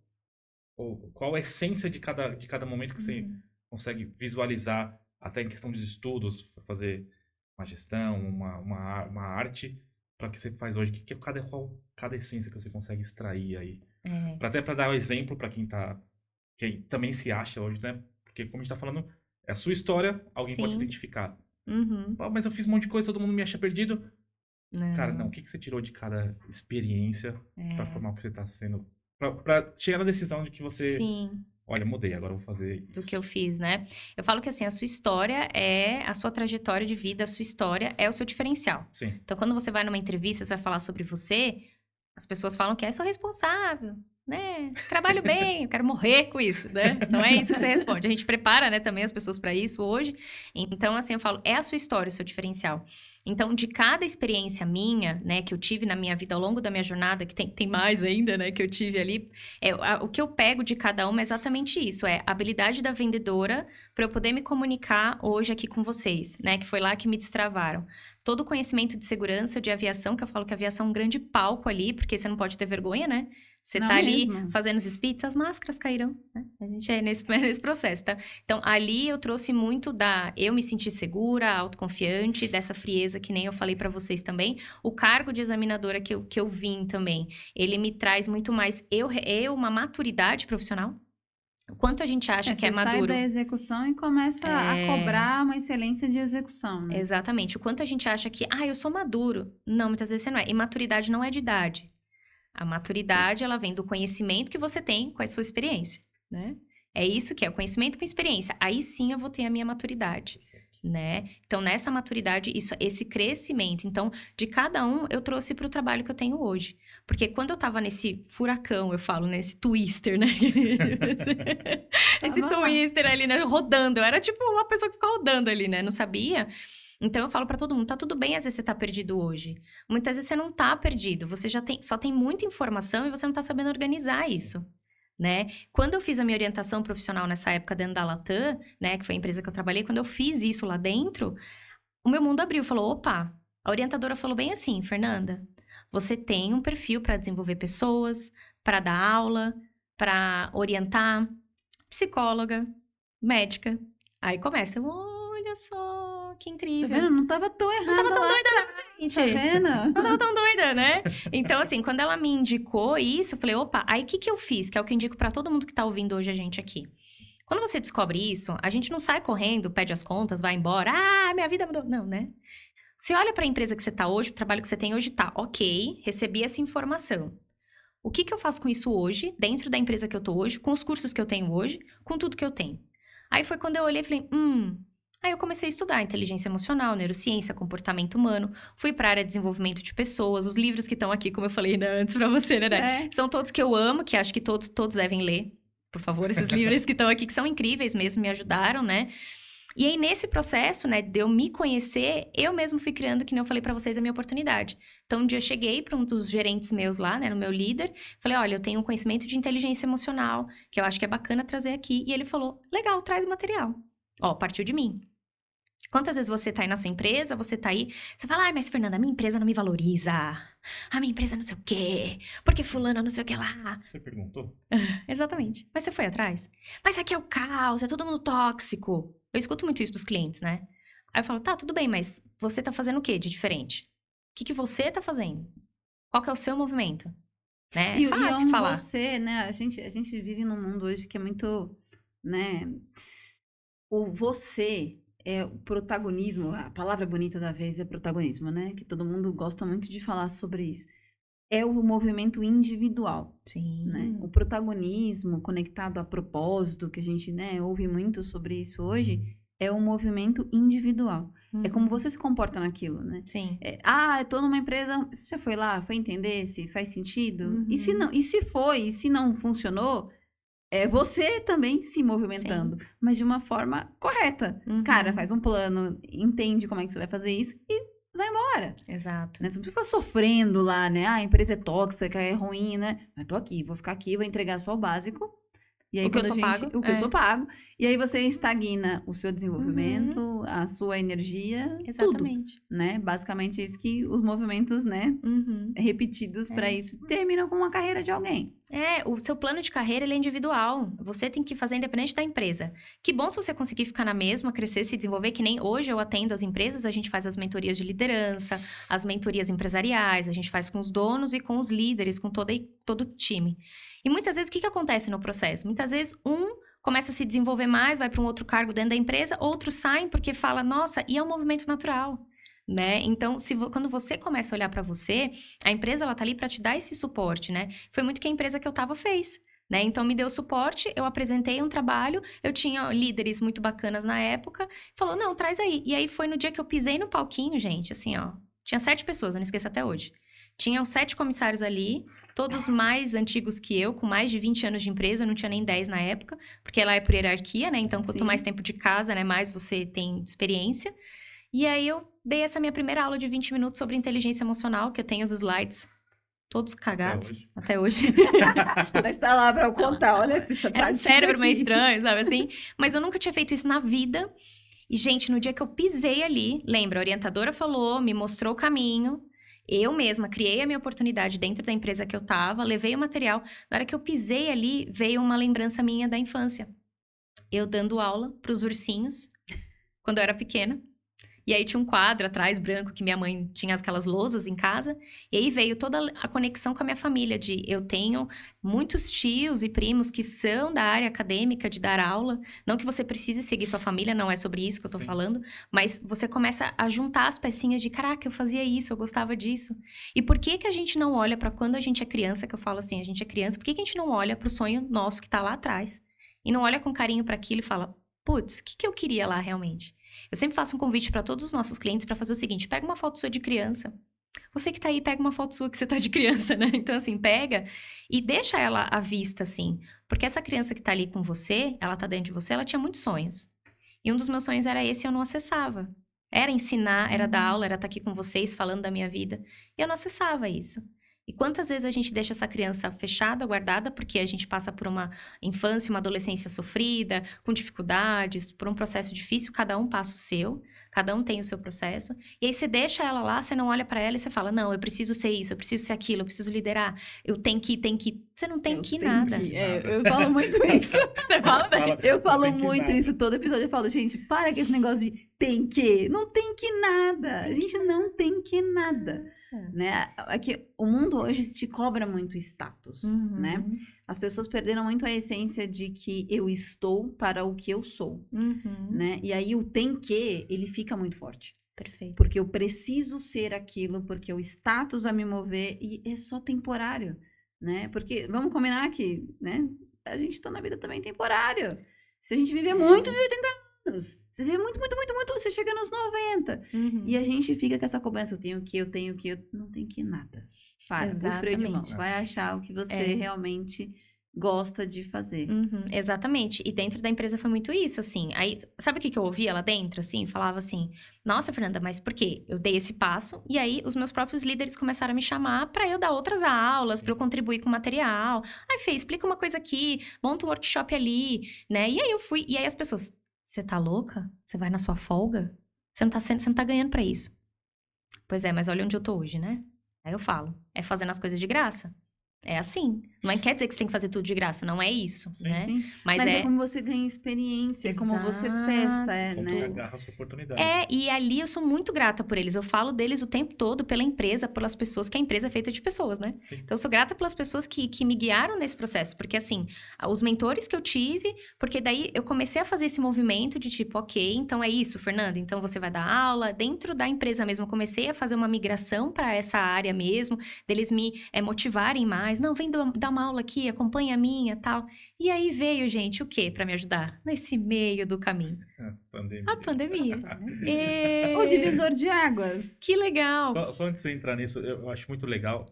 Speaker 1: a essência de cada momento que você consegue visualizar, até em questão de estudos, fazer uma gestão, uma arte, para que você faz hoje, cada essência que você consegue extrair aí. Até para dar um exemplo para quem também se acha hoje, né? Porque como a gente está falando, é a sua história, alguém pode se identificar. Mas eu fiz um monte de coisa, todo mundo me acha perdido.
Speaker 3: Não.
Speaker 1: Cara, não, o que você tirou de cada experiência para formar o que você está sendo, para chegar na decisão de que você...
Speaker 3: Sim.
Speaker 1: Olha, mudei, agora eu vou fazer isso.
Speaker 3: Do que eu fiz, né? Eu falo que assim, a sua história é a sua trajetória de vida, a sua história é o seu diferencial.
Speaker 1: Sim.
Speaker 3: Então, quando você vai numa entrevista, você vai falar sobre você, as pessoas falam que sou responsável, né? Trabalho bem, eu quero morrer com isso, né? Não é isso que você responde. A gente prepara, né, também as pessoas para isso hoje. Então, assim, eu falo, é a sua história, o seu diferencial. Então, de cada experiência minha, né, que eu tive na minha vida ao longo da minha jornada, que tem mais ainda, né, que eu tive ali, o que eu pego de cada uma é exatamente isso, é a habilidade da vendedora para eu poder me comunicar hoje aqui com vocês, né, que foi lá que me destravaram. Todo o conhecimento de segurança, de aviação, que eu falo que a aviação é um grande palco ali, porque você não pode ter vergonha, né? Você tá ali fazendo os speeds, as máscaras caíram, né? A gente é nesse processo, tá? Então, ali eu trouxe muito eu me sentir segura, autoconfiante, dessa frieza que nem eu falei pra vocês também. O cargo de examinadora que eu vim também, ele me traz muito mais uma maturidade profissional. O quanto a gente acha que é maduro.
Speaker 2: Você sai da execução e começa a cobrar uma excelência de execução, né?
Speaker 3: Exatamente. O quanto a gente acha que, eu sou maduro. Não, muitas vezes você não é. E maturidade não é de idade. A maturidade, ela vem do conhecimento que você tem com a sua experiência, né? É isso que é o conhecimento com experiência. Aí sim eu vou ter a minha maturidade, né? Então, nessa maturidade, esse crescimento. Então, de cada um, eu trouxe para o trabalho que eu tenho hoje. Porque quando eu tava nesse furacão, eu falo, nesse twister, né? Esse twister ali, né? Rodando. Eu era tipo uma pessoa que fica rodando ali, né? Não sabia. Então, eu falo pra todo mundo, tá tudo bem às vezes você tá perdido hoje. Muitas vezes você não tá perdido. Você só tem muita informação e você não tá sabendo organizar isso. Né? Quando eu fiz a minha orientação profissional nessa época dentro da Latam, né, que foi a empresa que eu trabalhei, quando eu fiz isso lá dentro, o meu mundo abriu, falou, opa, a orientadora falou bem assim, Fernanda, você tem um perfil para desenvolver pessoas, para dar aula, para orientar, psicóloga, médica. Aí começa, olha só, que incrível.
Speaker 2: Tá vendo? Não tava tão errado.
Speaker 3: Não tava tão doida, não, gente.
Speaker 2: Tá vendo?
Speaker 3: Não tava tão doida, né? Então, assim, quando ela me indicou isso, eu falei, opa, aí o que eu fiz? Que é o que eu indico pra todo mundo que tá ouvindo hoje a gente aqui. Quando você descobre isso, a gente não sai correndo, pede as contas, vai embora. Ah, minha vida mudou. Não, né? Você olha pra empresa que você tá hoje, o trabalho que você tem hoje, tá, ok, recebi essa informação. O que eu faço com isso hoje, dentro da empresa que eu tô hoje, com os cursos que eu tenho hoje, com tudo que eu tenho? Aí foi quando eu olhei e falei, Aí eu comecei a estudar inteligência emocional, neurociência, comportamento humano. Fui para a área de desenvolvimento de pessoas. Os livros que estão aqui, como eu falei antes para você, né? São todos que eu amo, que acho que todos devem ler. Por favor, esses livros que estão aqui, que são incríveis mesmo, me ajudaram, né? E aí, nesse processo, né, de eu me conhecer, eu mesmo fui criando, que nem eu falei para vocês, a minha oportunidade. Então, um dia eu cheguei para um dos gerentes meus lá, né, no meu líder, falei, olha, eu tenho um conhecimento de inteligência emocional, que eu acho que é bacana trazer aqui. E ele falou, legal, traz o material. Ó, partiu de mim. Quantas vezes você tá aí na sua empresa, você tá aí, você fala, ai, mas Fernanda, a minha empresa não me valoriza. A minha empresa não sei o quê. Porque fulana não sei o que lá.
Speaker 1: Você perguntou?
Speaker 3: Exatamente. Mas você foi atrás? Mas aqui é o caos, é todo mundo tóxico. Eu escuto muito isso dos clientes, né? Aí eu falo, tá, tudo bem, mas você tá fazendo o quê de diferente? O que você tá fazendo? Qual que é o seu movimento? Né? É fácil falar.
Speaker 2: Você, né? A gente vive num mundo hoje que é muito, né? O você... É o protagonismo, a palavra bonita da vez é protagonismo, né? Que todo mundo gosta muito de falar sobre isso. É o movimento individual.
Speaker 3: Sim.
Speaker 2: Né? O protagonismo conectado a propósito, que a gente, né, ouve muito sobre isso hoje, é um movimento individual. É como você se comporta naquilo, né?
Speaker 3: Sim.
Speaker 2: Eu tô numa empresa, você já foi lá, foi entender se faz sentido? E se não, e se não funcionou, é você também se movimentando, mas de uma forma correta. Cara, faz um plano, entende como é que você vai fazer isso e vai embora.
Speaker 3: Exato.
Speaker 2: Né? Você não precisa ficar sofrendo lá, né? A empresa é tóxica, é ruim, né? Mas tô aqui, vou ficar aqui, vou entregar só o básico. E aí,
Speaker 3: o que eu sou pago.
Speaker 2: O que eu sou pago. E aí você estagna o seu desenvolvimento, a sua energia,
Speaker 3: exatamente.
Speaker 2: Tudo, né? Basicamente é isso que os movimentos, né? Repetidos para isso, terminam com uma carreira de alguém.
Speaker 3: O seu plano de carreira, ele é individual. Você tem que fazer independente da empresa. Que bom se você conseguir ficar na mesma, crescer, se desenvolver, que nem hoje eu atendo as empresas, a gente faz as mentorias de liderança, as mentorias empresariais, a gente faz com os donos e com os líderes, com todo o time. E muitas vezes, o que acontece no processo? Muitas vezes, começa a se desenvolver mais, vai para um outro cargo dentro da empresa, outros saem porque fala, nossa, e é um movimento natural, né? Então, quando você começa a olhar para você, a empresa, ela tá ali para te dar esse suporte, né? Foi muito que a empresa que eu tava fez, né? Então, me deu suporte, eu apresentei um trabalho, eu tinha líderes muito bacanas na época, falou, não, traz aí. E aí, foi no dia que eu pisei no palquinho, gente, assim, ó, tinha 7 pessoas, eu não esqueço até hoje. Tinham 7 comissários ali, todos mais antigos que eu, com mais de 20 anos de empresa, não tinha nem 10 na época, porque ela é por hierarquia, né? Então, quanto mais tempo de casa, né, mais você tem experiência. E aí, eu dei essa minha primeira aula de 20 minutos sobre inteligência emocional, que eu tenho os slides todos cagados. Até hoje.
Speaker 2: Mas tá lá pra eu contar, olha essa parte.
Speaker 3: É um cérebro meio estranho, sabe assim? Mas eu nunca tinha feito isso na vida. E, gente, no dia que eu pisei ali, lembra, a orientadora falou, me mostrou o caminho. Eu mesma criei a minha oportunidade dentro da empresa que eu tava, levei o material. Na hora que eu pisei ali, veio uma lembrança minha da infância. Eu dando aula pros ursinhos, quando eu era pequena. E aí tinha um quadro atrás, branco, que minha mãe tinha aquelas lousas em casa. E aí veio toda a conexão com a minha família, de eu tenho muitos tios e primos que são da área acadêmica, de dar aula. Não que você precise seguir sua família, não é sobre isso que eu tô falando. Mas você começa a juntar as pecinhas de, caraca, eu fazia isso, eu gostava disso. E por que que a gente não olha para quando a gente é criança, que eu falo assim, a gente é criança, por que que a gente não olha pro sonho nosso que tá lá atrás? E não olha com carinho para aquilo e fala, putz, o que que eu queria lá realmente? Eu sempre faço um convite para todos os nossos clientes para fazer o seguinte, pega uma foto sua de criança. Você que tá aí, pega uma foto sua que você tá de criança, né? Então, assim, pega e deixa ela à vista, assim. Porque essa criança que tá ali com você, ela tá dentro de você, ela tinha muitos sonhos. E um dos meus sonhos era esse e eu não acessava. Era ensinar, era dar aula, era estar aqui com vocês, falando da minha vida. E eu não acessava isso. E quantas vezes a gente deixa essa criança fechada, guardada, porque a gente passa por uma infância, uma adolescência sofrida, com dificuldades, por um processo difícil, cada um passa o seu, cada um tem o seu processo. E aí você deixa ela lá, você não olha pra ela e você fala, não, eu preciso ser isso, eu preciso ser aquilo, eu preciso liderar, eu tenho que. Você não tem que nada.
Speaker 2: Eu falo muito isso.
Speaker 3: Você fala, né?
Speaker 2: Eu falo muito isso todo episódio. Eu falo, gente, para com esse negócio de tem que. Não tem que nada. A gente não tem que nada. Né? Aqui, o mundo hoje te cobra muito status, né? As pessoas perderam muito a essência de que eu estou para o que eu sou, né? E aí o tem que, ele fica muito forte.
Speaker 3: Perfeito.
Speaker 2: Porque eu preciso ser aquilo, porque o status vai me mover e é só temporário, né? Porque, vamos combinar que, né? A gente tá na vida também temporário. Se a gente viver muito, vive 80 anos. Você vive muito, você chega nos 90. E a gente fica com essa cobrança, eu tenho que, eu não tenho que nada. Para, o freio de mão. Vai achar o que você realmente gosta de fazer.
Speaker 3: Exatamente. E dentro da empresa foi muito isso, assim. Aí, sabe o que eu ouvia lá dentro, assim? Falava assim, nossa, Fernanda, mas por quê? Eu dei esse passo e aí os meus próprios líderes começaram a me chamar para eu dar outras aulas, para eu contribuir com material. Aí, Fê, explica uma coisa aqui, monta um workshop ali, né? E aí eu fui, e aí as pessoas, você tá louca? Você vai na sua folga? Você não tá ganhando pra isso. Pois é, mas olha onde eu tô hoje, né? Aí eu falo, é fazendo as coisas de graça. É assim. Não quer dizer que você tem que fazer tudo de graça, não é isso, né?
Speaker 2: Sim. Mas é como você ganha experiência, é como você testa, né?
Speaker 1: Você agarra a sua oportunidade.
Speaker 3: E ali eu sou muito grata por eles. Eu falo deles o tempo todo pela empresa, pelas pessoas, que a empresa é feita de pessoas, né?
Speaker 1: Sim.
Speaker 3: Então eu sou grata pelas pessoas que me guiaram nesse processo. Porque assim, os mentores que eu tive, porque daí eu comecei a fazer esse movimento de tipo, ok, então é isso, Fernanda, então você vai dar aula. Dentro da empresa mesmo, eu comecei a fazer uma migração para essa área mesmo, deles me motivarem mais. Não, vem dar uma aula aqui, acompanha a minha, tal. E aí veio, gente, o quê para me ajudar? Nesse meio do caminho. A pandemia.
Speaker 2: O divisor de águas.
Speaker 3: Que legal.
Speaker 1: Só antes de você entrar nisso, eu acho muito legal.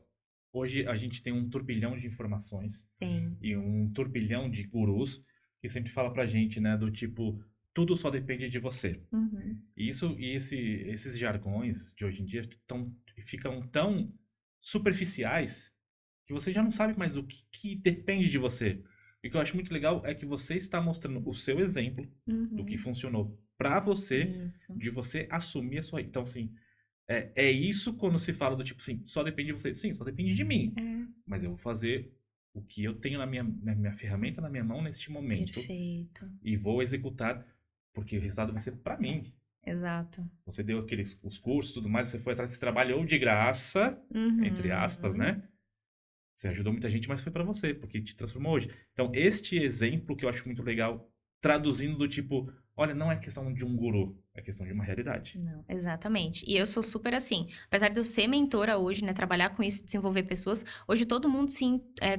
Speaker 1: Hoje a gente tem um turbilhão de informações.
Speaker 3: Sim.
Speaker 1: E um turbilhão de gurus que sempre fala pra gente, né, do tipo, tudo só depende de você. E esses jargões de hoje em dia ficam tão superficiais que você já não sabe mais o que depende de você. E o que eu acho muito legal é que você está mostrando o seu exemplo do que funcionou pra você, de você assumir a sua... Então, assim, é isso quando se fala do tipo assim, só depende de você. Sim, só depende de mim. Mas eu vou fazer o que eu tenho na minha ferramenta, na minha mão neste momento.
Speaker 3: Perfeito.
Speaker 1: E vou executar, porque o resultado vai ser pra mim.
Speaker 3: Exato.
Speaker 1: Você deu os cursos e tudo mais, você foi atrás, você trabalhou de graça, entre aspas, né? Você ajudou muita gente, mas foi pra você, porque te transformou hoje. Então, este exemplo que eu acho muito legal, traduzindo do tipo, olha, não é questão de um guru, é questão de uma realidade.
Speaker 3: Não, exatamente. E eu sou super assim, apesar de eu ser mentora hoje, né, trabalhar com isso, desenvolver pessoas, hoje todo mundo se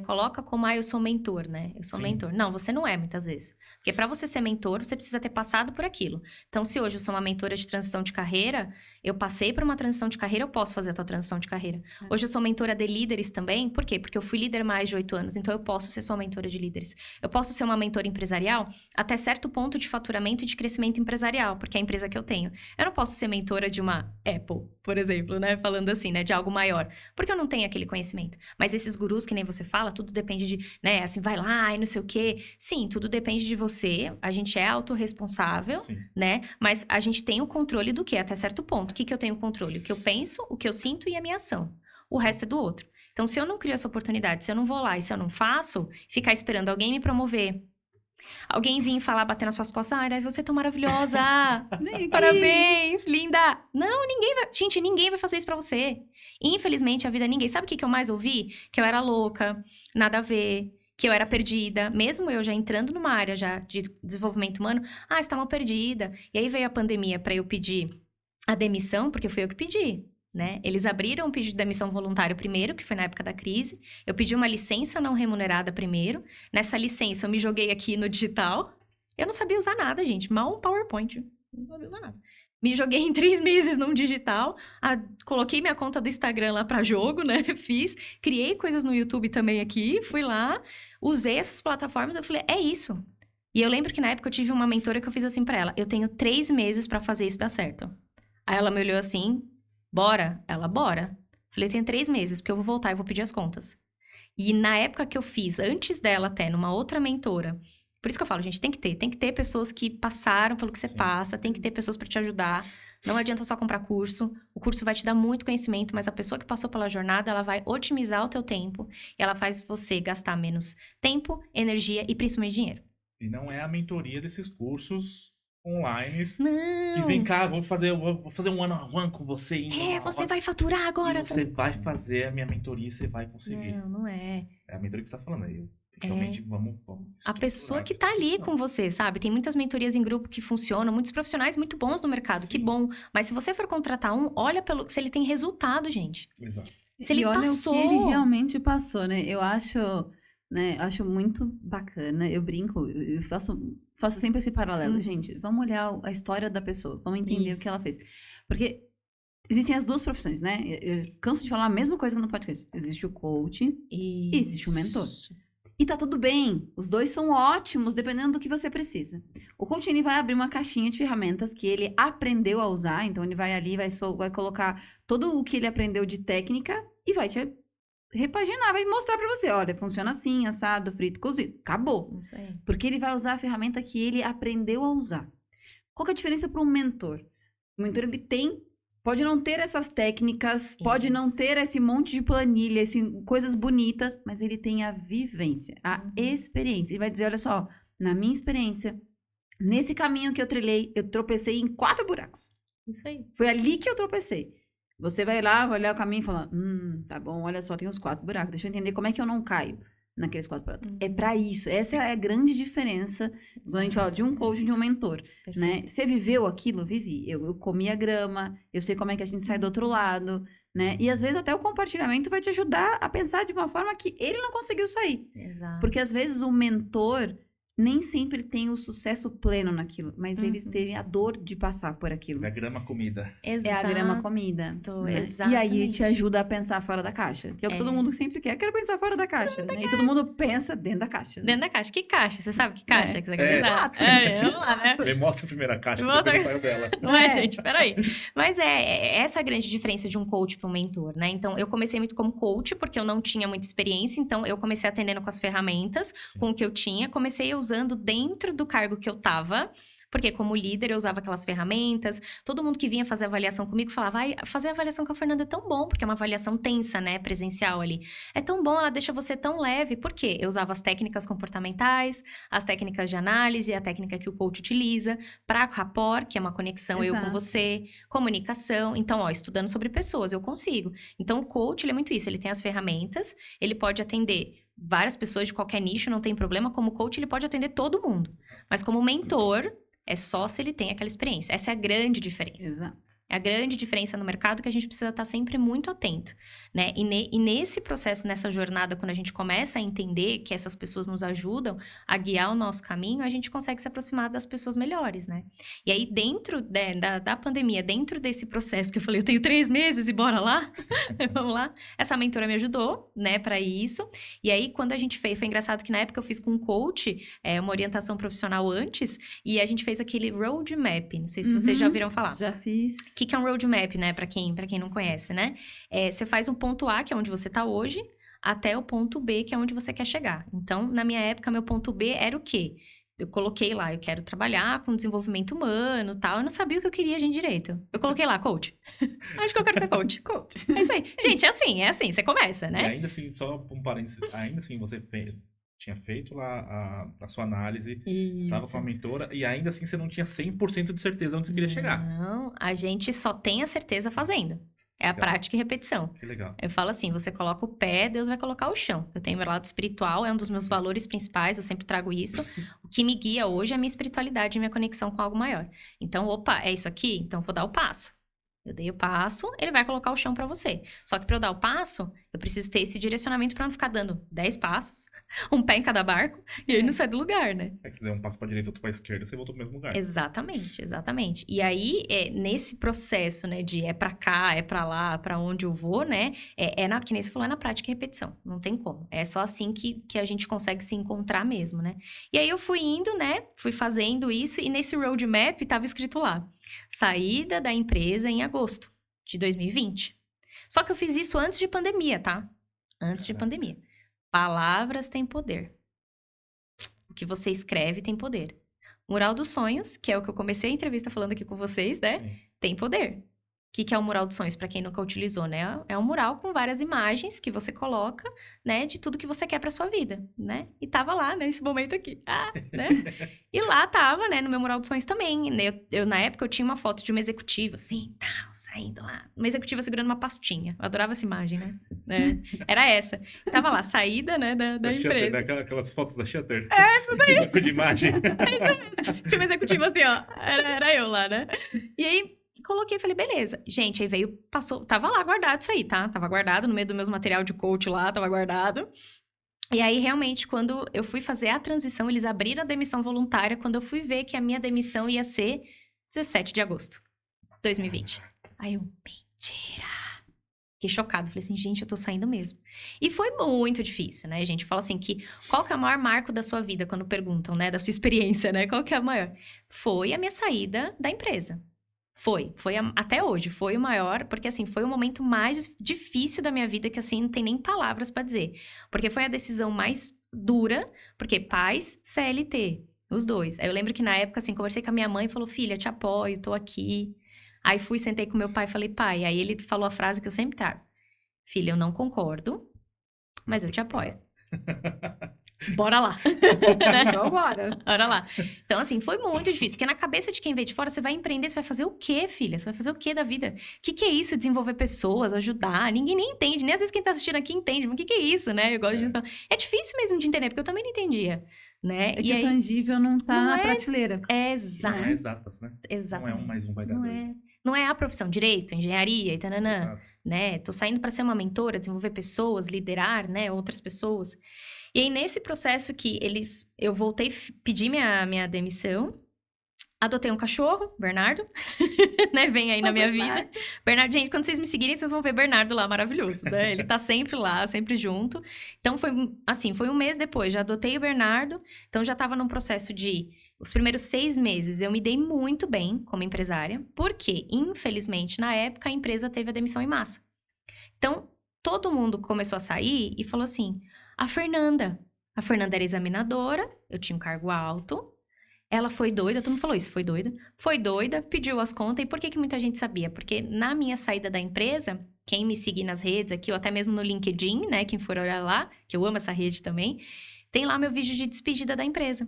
Speaker 3: coloca como, eu sou mentor, né? Eu sou mentor. Não, você não é, muitas vezes. Porque para você ser mentor, você precisa ter passado por aquilo. Então, se hoje eu sou uma mentora de transição de carreira, eu passei por uma transição de carreira, eu posso fazer a tua transição de carreira. Hoje eu sou mentora de líderes também, por quê? Porque eu fui líder mais de 8 anos, então eu posso ser sua mentora de líderes. Eu posso ser uma mentora empresarial até certo ponto de faturamento e de crescimento empresarial, porque é a empresa que eu tenho. Eu não posso ser mentora de uma Apple, por exemplo, né? Falando assim, né? De algo maior. Porque eu não tenho aquele conhecimento. Mas esses gurus, que nem você fala, tudo depende de, né? Assim, vai lá e não sei o quê. Sim, tudo depende de você. A gente é autorresponsável, né? Mas a gente tem o controle do quê? Até certo ponto. O que eu tenho controle? O que eu penso, o que eu sinto e a minha ação. O resto é do outro. Então, se eu não crio essa oportunidade, se eu não vou lá e se eu não faço, ficar esperando alguém me promover, Alguém vir falar, bater nas suas costas, ai, você é tão maravilhosa,
Speaker 2: Vem aqui.
Speaker 3: parabéns, linda. Não, ninguém vai fazer isso pra você. Infelizmente, a vida ninguém. Sabe o que eu mais ouvi? Que eu era louca, nada a ver, que eu era perdida. Mesmo eu já entrando numa área já de desenvolvimento humano, você tá mal perdida. E aí veio a pandemia pra eu pedir a demissão, porque foi eu que pedi. Né? Eles abriram um pedido de demissão voluntário primeiro, que foi na época da crise. Eu pedi uma licença não remunerada primeiro. Nessa licença, eu me joguei aqui no digital. Eu não sabia usar nada, gente. Mal um PowerPoint. Não sabia usar nada. Me joguei em 3 meses num digital. Coloquei minha conta do Instagram lá pra jogo, né? Fiz. Criei coisas no YouTube também aqui. Fui lá. Usei essas plataformas. Eu falei, é isso. E eu lembro que na época eu tive uma mentora que eu fiz assim pra ela. Eu tenho 3 meses pra fazer isso dar certo. Aí ela me olhou assim... Bora? Ela, bora. Falei, eu tenho 3 meses, porque eu vou voltar e vou pedir as contas. E na época que eu fiz, antes dela até, numa outra mentora... Por isso que eu falo, gente, tem que ter pessoas que passaram pelo que você passa, tem que ter pessoas para te ajudar. Não adianta só comprar curso. O curso vai te dar muito conhecimento, mas a pessoa que passou pela jornada, ela vai otimizar o teu tempo. E ela faz você gastar menos tempo, energia e principalmente dinheiro.
Speaker 1: E não é a mentoria desses cursos... online.
Speaker 3: Não.
Speaker 1: Que vem cá, vou fazer um one-on-one com você.
Speaker 3: Você vai faturar agora.
Speaker 1: E você vai fazer a minha mentoria e você vai conseguir.
Speaker 3: Não é.
Speaker 1: É a mentoria que você tá falando aí. Realmente, vamos
Speaker 3: a pessoa que tá ali com você, sabe? Tem muitas mentorias em grupo que funcionam, muitos profissionais muito bons no mercado, que bom. Mas se você for contratar olha se ele tem resultado, gente.
Speaker 1: Exato.
Speaker 3: Se ele passou.
Speaker 2: Olha o que ele realmente passou, né? Eu acho muito bacana. Eu brinco, eu faço sempre esse paralelo. Gente, vamos olhar a história da pessoa. Vamos entender o que ela fez. Porque existem as duas profissões, né? Eu canso de falar a mesma coisa no podcast. Existe o coach e existe o mentor. E tá tudo bem. Os dois são ótimos, dependendo do que você precisa. O coach, ele vai abrir uma caixinha de ferramentas que ele aprendeu a usar. Então, ele vai ali, vai colocar todo o que ele aprendeu de técnica e vai te repaginar, vai mostrar pra você, olha, funciona assim, assado, frito, cozido. Acabou.
Speaker 3: Isso aí.
Speaker 2: Porque ele vai usar a ferramenta que ele aprendeu a usar. Qual que é a diferença para um mentor? O mentor, ele pode não ter essas técnicas, pode não ter esse monte de planilha, coisas bonitas, mas ele tem a vivência, a experiência. Ele vai dizer, olha só, na minha experiência, nesse caminho que eu trilhei, eu tropecei em 4 buracos.
Speaker 3: Isso aí.
Speaker 2: Foi ali que eu tropecei. Você vai lá, vai olhar o caminho e falar, tá bom, olha só, tem uns 4 buracos. Deixa eu entender como é que eu não caio naqueles 4 buracos. É pra isso. Essa é a grande diferença quando a gente fala de um coach e de um mentor, né? Você viveu aquilo? Vivi. Eu comi a grama, eu sei como é que a gente sai do outro lado, né? E às vezes até o compartilhamento vai te ajudar a pensar de uma forma que ele não conseguiu sair.
Speaker 3: Exato.
Speaker 2: Porque às vezes o mentor nem sempre tem o sucesso pleno naquilo, mas eles teve a dor de passar por aquilo.
Speaker 1: É a grama comida.
Speaker 2: É a grama comida. Né?
Speaker 3: Exatamente.
Speaker 2: E aí te ajuda a pensar fora da caixa. Que é o que todo mundo sempre quer. Quero pensar fora da caixa. Né? E todo mundo pensa dentro da caixa. Né?
Speaker 3: Dentro da caixa. Que caixa? Você sabe que caixa que você quer pensar?
Speaker 2: Exato.
Speaker 3: Vamos lá, né?
Speaker 1: Me mostra a primeira caixa. Dela.
Speaker 3: Não é, gente? Peraí. Mas essa é a grande diferença de um coach para um mentor, né? Então, eu comecei muito como coach, porque eu não tinha muita experiência. Então, eu comecei atendendo com as ferramentas, com o que eu tinha. Comecei usando dentro do cargo que eu tava, porque como líder eu usava aquelas ferramentas, todo mundo que vinha fazer avaliação comigo falava, fazer avaliação com a Fernanda é tão bom, porque é uma avaliação tensa, né, presencial ali. É tão bom, ela deixa você tão leve, por quê? Eu usava as técnicas comportamentais, as técnicas de análise, a técnica que o coach utiliza, para rapport, que é uma conexão eu com você, comunicação, então, estudando sobre pessoas, eu consigo. Então, o coach, ele é muito isso, ele tem as ferramentas, ele pode atender várias pessoas de qualquer nicho, não tem problema. Como coach, ele pode atender todo mundo. Mas como mentor, é só se ele tem aquela experiência. Essa é a grande diferença.
Speaker 2: Exato.
Speaker 3: É a grande diferença no mercado que a gente precisa estar sempre muito atento, né? E nesse processo, nessa jornada, quando a gente começa a entender que essas pessoas nos ajudam a guiar o nosso caminho, a gente consegue se aproximar das pessoas melhores, né? E aí, dentro da pandemia, dentro desse processo que eu falei, eu tenho 3 meses e bora lá, vamos lá. Essa mentora me ajudou, né, para isso. E aí, quando a gente fez, foi engraçado que na época eu fiz com um coach, uma orientação profissional antes, e a gente fez aquele roadmap. Não sei se vocês já ouviram falar.
Speaker 2: Já fiz.
Speaker 3: O que é um roadmap, né? Pra quem não conhece, né? Você faz um ponto A, que é onde você tá hoje, até o ponto B, que é onde você quer chegar. Então, na minha época, meu ponto B era o quê? Eu coloquei lá, eu quero trabalhar com desenvolvimento humano e tal. Eu não sabia o que eu queria, gente, direito. Eu coloquei lá, coach. Acho que eu quero ser coach. Coach. É isso aí. Gente, é assim, você começa, né?
Speaker 1: E ainda assim, só um parênteses, ainda assim você tinha feito lá a sua análise,
Speaker 3: Isso.
Speaker 1: estava com a mentora, e ainda assim você não tinha 100% de certeza onde você queria chegar.
Speaker 3: Não, a gente só tem a certeza fazendo. É a
Speaker 1: Legal.
Speaker 3: prática e repetição.
Speaker 1: Que legal.
Speaker 3: Eu falo assim, você coloca o pé, Deus vai colocar o chão. Eu tenho meu lado espiritual, é um dos meus valores principais, eu sempre trago isso. O que me guia hoje é a minha espiritualidade e minha conexão com algo maior. Então, opa, é isso aqui? Então, eu vou dar o passo. Eu dei o passo, ele vai colocar o chão pra você. Só que pra eu dar o passo, eu preciso ter esse direcionamento pra não ficar dando 10 passos, um pé em cada barco, e aí não sai do lugar, né?
Speaker 1: É que você deu um passo pra direita, outro pra esquerda, você voltou pro mesmo lugar.
Speaker 3: Exatamente, exatamente. E aí, nesse processo, né, de é pra cá, é pra lá, pra onde eu vou, né, que nem você falou, é na prática e repetição, não tem como. É só assim que a gente consegue se encontrar mesmo, né. E aí eu fui indo, né, fui fazendo isso, e nesse roadmap tava escrito lá, saída da empresa em agosto de 2020. Só que eu fiz isso antes de pandemia, tá? Antes de pandemia. Palavras têm poder. O que você escreve tem poder. Mural dos sonhos, que é o que eu comecei a entrevista falando aqui com vocês, né?
Speaker 1: Sim.
Speaker 3: Tem poder. O que é o mural dos sonhos, para quem nunca utilizou, né? É um mural com várias imagens que você coloca, né? De tudo que você quer pra sua vida, né? E tava lá, nesse momento aqui. Né? E lá tava, né? No meu mural dos sonhos também. Na época, eu tinha uma foto de uma executiva, assim, tal, saindo lá. Uma executiva segurando uma pastinha. Eu adorava essa imagem, né? Era essa. Tava lá, saída, né? Da empresa.
Speaker 1: Shutter, né? Aquelas fotos da Shutter.
Speaker 3: Essa daí.
Speaker 1: De banco de imagem.
Speaker 3: É isso mesmo. Tinha uma executiva assim, ó. Era eu lá, né? E aí, coloquei e falei, beleza. Gente, aí veio, passou, tava lá guardado isso aí, tá? Tava guardado no meio do meus material de coach lá, tava guardado. E aí, realmente, quando eu fui fazer a transição, eles abriram a demissão voluntária, quando eu fui ver que a minha demissão ia ser 17 de agosto de 2020. Aí eu, mentira! Fiquei chocada, falei assim, gente, eu tô saindo mesmo. E foi muito difícil, né? A gente fala assim que, qual que é o maior marco da sua vida, quando perguntam, né? Da sua experiência, né? Qual que é a maior? Foi a minha saída da empresa. Até hoje, foi o maior, porque assim, foi o momento mais difícil da minha vida, que assim, não tem nem palavras pra dizer. Porque foi a decisão mais dura, porque pais, CLT, os dois. Aí eu lembro que na época, assim, conversei com a minha mãe e falou, filha, te apoio, tô aqui. Aí fui, sentei com meu pai e falei, pai, aí ele falou a frase que eu sempre trago. Filha, eu não concordo, mas eu te apoio. Bora lá.
Speaker 2: Então, bora.
Speaker 3: Bora lá. Então, assim, foi muito difícil. Porque na cabeça de quem veio de fora, você vai empreender, você vai fazer o quê, filha? Você vai fazer o quê da vida? O que é isso? Desenvolver pessoas, ajudar? Ninguém nem entende. Nem às vezes quem tá assistindo aqui entende. Mas o que é isso, né? Eu gosto de falar. É difícil mesmo de entender, porque eu também não entendia, né?
Speaker 2: É que o tangível não tá na prateleira.
Speaker 3: Exato.
Speaker 1: Não é exatas, né?
Speaker 3: Exatamente.
Speaker 1: Não é 1 mais 1 vai dar 2.
Speaker 3: Não é a profissão, direito, engenharia e tananã,
Speaker 1: Exato.
Speaker 3: né? Tô saindo para ser uma mentora, desenvolver pessoas, liderar, né, outras pessoas. E aí, nesse processo que eu voltei, pedi minha demissão, adotei um cachorro, Bernardo, né, vem aí na minha vida. Bernardo, gente, quando vocês me seguirem, vocês vão ver Bernardo lá, maravilhoso, né? Ele tá sempre lá, sempre junto. Então, foi um mês depois, já adotei o Bernardo, então já tava num processo de... Os primeiros 6 meses eu me dei muito bem como empresária, porque, infelizmente, na época, a empresa teve a demissão em massa. Então, todo mundo começou a sair e falou assim, a Fernanda era examinadora, eu tinha um cargo alto, ela foi doida, todo mundo falou isso, foi doida, pediu as contas, e por que muita gente sabia? Porque na minha saída da empresa, quem me seguir nas redes aqui, ou até mesmo no LinkedIn, né, quem for olhar lá, que eu amo essa rede também, tem lá meu vídeo de despedida da empresa.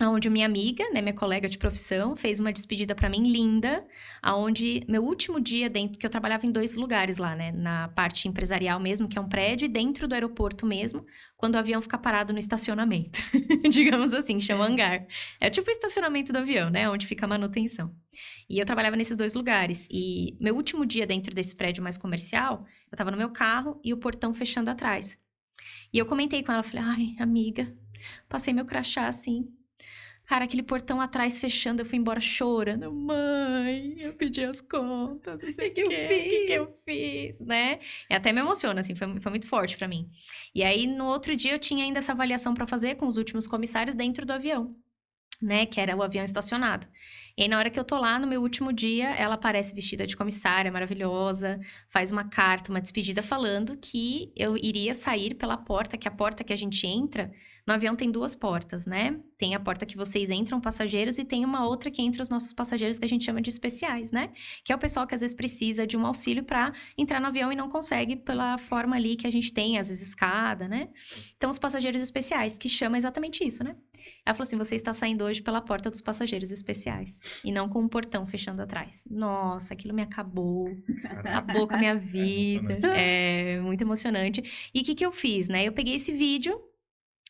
Speaker 3: Onde minha amiga, né, minha colega de profissão, fez uma despedida pra mim linda, aonde meu último dia dentro, que eu trabalhava em 2 lugares lá, né, na parte empresarial mesmo, que é um prédio, e dentro do aeroporto mesmo, quando o avião fica parado no estacionamento, digamos assim, chama hangar. É tipo o estacionamento do avião, né, onde fica a manutenção. E eu trabalhava nesses 2 lugares, e meu último dia dentro desse prédio mais comercial, eu tava no meu carro e o portão fechando atrás. E eu comentei com ela, falei, ai, amiga, passei meu crachá assim... Cara, aquele portão atrás fechando, eu fui embora chorando. Mãe, eu pedi as contas, não sei o que eu fiz, né? E até me emociona, assim, foi muito forte pra mim. E aí, no outro dia, eu tinha ainda essa avaliação pra fazer com os últimos comissários dentro do avião, né? Que era o avião estacionado. E aí, na hora que eu tô lá, no meu último dia, ela aparece vestida de comissária, maravilhosa, faz uma carta, uma despedida falando que eu iria sair pela porta, que a porta que a gente entra... no avião tem 2 portas, né? Tem a porta que vocês entram, passageiros, e tem uma outra que entra os nossos passageiros, que a gente chama de especiais, né? Que é o pessoal que às vezes precisa de um auxílio para entrar no avião e não consegue pela forma ali que a gente tem, às vezes escada, né? Então, os passageiros especiais, que chama exatamente isso, né? Ela falou assim, você está saindo hoje pela porta dos passageiros especiais, e não com um portão fechando atrás. Nossa, aquilo me acabou com a minha vida. É muito emocionante. E o que eu fiz, né? Eu peguei esse vídeo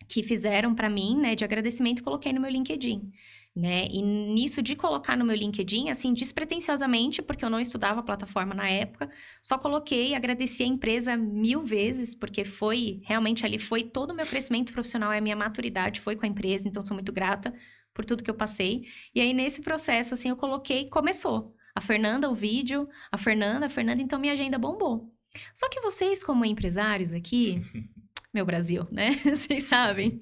Speaker 3: que fizeram pra mim, né, de agradecimento, e coloquei no meu LinkedIn, né? E nisso de colocar no meu LinkedIn, assim, despretensiosamente, porque eu não estudava a plataforma na época, só coloquei, agradeci a empresa 1000 vezes, porque foi, realmente ali foi todo o meu crescimento profissional, a minha maturidade foi com a empresa, então sou muito grata por tudo que eu passei. E aí, nesse processo, assim, eu coloquei, começou. A Fernanda, o vídeo, a Fernanda, então minha agenda bombou. Só que vocês, como empresários aqui, meu Brasil, né? Vocês sabem.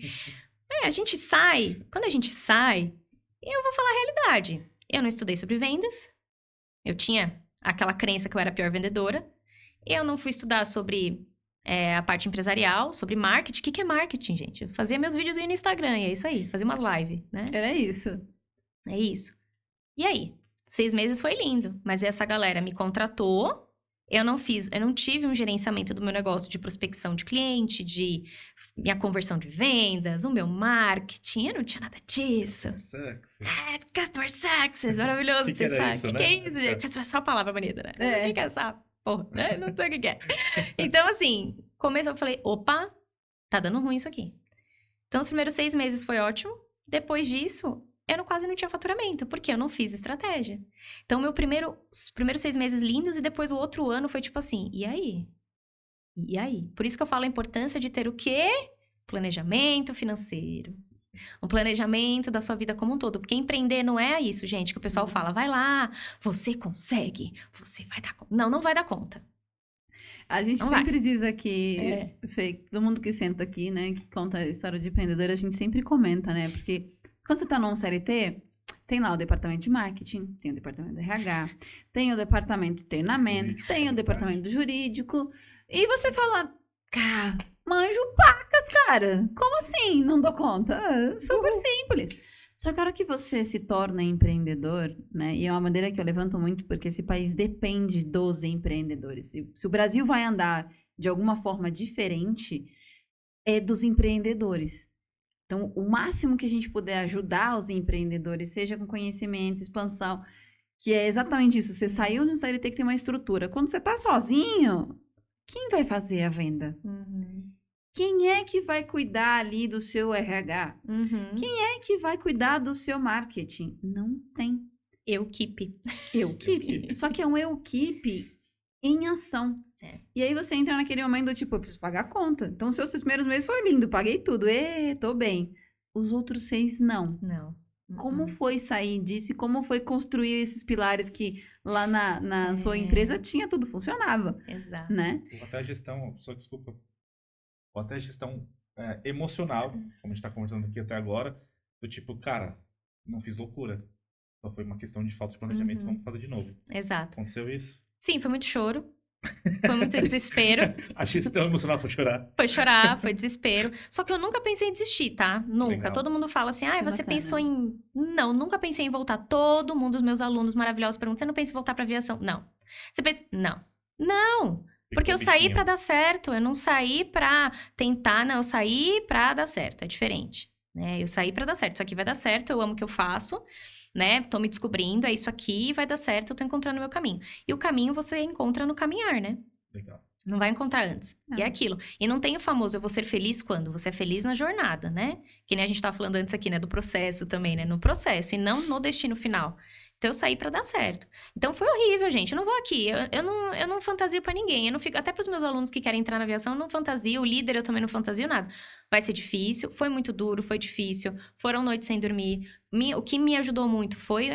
Speaker 3: A gente sai, quando a gente sai, eu vou falar a realidade. Eu não estudei sobre vendas, eu tinha aquela crença que eu era a pior vendedora, eu não fui estudar sobre a parte empresarial, sobre marketing. O que é marketing, gente? Eu fazia meus videozinhos no Instagram, e é isso aí, fazia umas lives, né?
Speaker 2: Era isso.
Speaker 3: É isso. E aí? 6 meses foi lindo, mas essa galera me contratou, eu não tive um gerenciamento do meu negócio de prospecção de cliente, de minha conversão de vendas, o meu marketing, eu não tinha nada disso. Customer Success, maravilhoso que vocês fazem. O que é isso, gente? É só a palavra bonita, né? O que é essa porra? Né? Não sei o que é. Então, assim, começou, eu falei, opa, tá dando ruim isso aqui. Então, os primeiros 6 meses foi ótimo. Depois disso, eu quase não tinha faturamento, porque eu não fiz estratégia. Então, os primeiros 6 meses lindos, e depois o outro ano foi tipo assim, e aí? E aí? Por isso que eu falo a importância de ter o quê? Planejamento financeiro. Um planejamento da sua vida como um todo. Porque empreender não é isso, gente, que o pessoal fala, vai lá, você consegue, você vai dar conta. Não, não vai dar conta.
Speaker 2: A gente
Speaker 3: não
Speaker 2: sempre
Speaker 3: vai.
Speaker 2: diz aqui, Fê, todo mundo que senta aqui, né, que conta a história de empreendedor, a gente sempre comenta, né, porque quando você tá num CLT, tem lá o departamento de marketing, tem o departamento de RH, tem o departamento de treinamento, tem o departamento jurídico, e você fala, cara, manjo pacas, cara, como assim? Não dou conta? Super simples. Só que a hora que você se torna empreendedor, né, e é uma bandeira que eu levanto muito, porque esse país depende dos empreendedores. Se o Brasil vai andar de alguma forma diferente, é dos empreendedores. Então, o máximo que a gente puder ajudar os empreendedores, seja com conhecimento, expansão, que é exatamente isso. Você saiu de um CLT que tem uma estrutura. Quando você está sozinho, quem vai fazer a venda? Quem é que vai cuidar ali do seu RH? Quem é que vai cuidar do seu marketing? Não tem.
Speaker 3: Equipe.
Speaker 2: Só que é um equipe em ação. E aí você entra naquele momento do tipo, eu preciso pagar a conta. Então, os seus primeiros meses foi lindo, paguei tudo. Tô bem. Os outros 6, não.
Speaker 3: Não.
Speaker 2: Como foi sair disso e como foi construir esses pilares que lá na sua empresa tinha tudo, funcionava.
Speaker 3: Exato.
Speaker 2: Né?
Speaker 1: Até a gestão, só desculpa, ou até a gestão emocional, como a gente tá conversando aqui até agora, do tipo, cara, não fiz loucura. Só foi uma questão de falta de planejamento, vamos fazer de novo.
Speaker 3: Exato.
Speaker 1: Aconteceu isso?
Speaker 3: Sim, foi muito choro. Foi muito desespero.
Speaker 1: A gestão emocional foi chorar.
Speaker 3: Foi chorar, foi desespero. Só que eu nunca pensei em desistir, tá? Nunca.
Speaker 1: Legal.
Speaker 3: Todo mundo fala assim, você
Speaker 2: bacana.
Speaker 3: pensou em... Não, nunca pensei em voltar. Todo mundo, os meus alunos maravilhosos perguntam, você não pensa em voltar pra aviação? Não. Você pensa... Não. Não. Porque eu saí pra dar certo. Eu não saí pra tentar, não. Eu saí pra dar certo. É diferente. Né? Eu saí pra dar certo. Isso aqui vai dar certo, eu amo o que eu faço. Né? Tô me descobrindo, é isso aqui, vai dar certo, eu tô encontrando o meu caminho. E o caminho você encontra no caminhar, né?
Speaker 1: Legal.
Speaker 3: Não vai encontrar antes. E é aquilo. E não tem o famoso, eu vou ser feliz quando? Você é feliz na jornada, né? Que nem a gente tava falando antes aqui, né? Do processo também, né? No processo e não no destino final. Então, eu saí pra dar certo. Então, foi horrível, gente. Eu não vou aqui. Eu não fantasio pra ninguém. Eu não fico... Até pros meus alunos que querem entrar na aviação, eu não fantasio. O líder, eu também não fantasio nada. Vai ser difícil. Foi muito duro, foi difícil. Foram noites sem dormir. O que me ajudou muito foi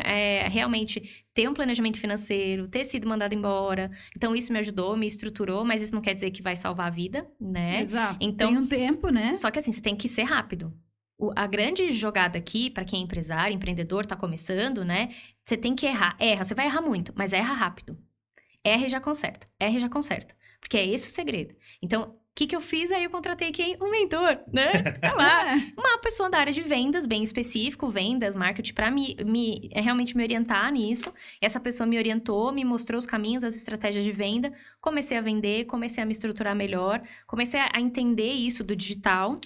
Speaker 3: realmente ter um planejamento financeiro, ter sido mandado embora. Então, isso me ajudou, me estruturou. Mas isso não quer dizer que vai salvar a vida, né?
Speaker 2: Exato.
Speaker 3: Então,
Speaker 2: tem um tempo, né?
Speaker 3: Só que assim, você tem que ser rápido. A grande jogada aqui, pra quem é empresário, empreendedor, tá começando, né? Você tem que errar. Erra, você vai errar muito, mas erra rápido. Erra e já conserta. Erra e já conserta. Porque é esse o segredo. Então, que eu fiz? Aí eu contratei quem? Um mentor, né? Tá lá. Uma pessoa da área de vendas, bem específico, vendas, marketing, pra realmente me orientar nisso. Essa pessoa me orientou, me mostrou os caminhos, as estratégias de venda. Comecei a vender, comecei a me estruturar melhor. Comecei a entender isso do digital.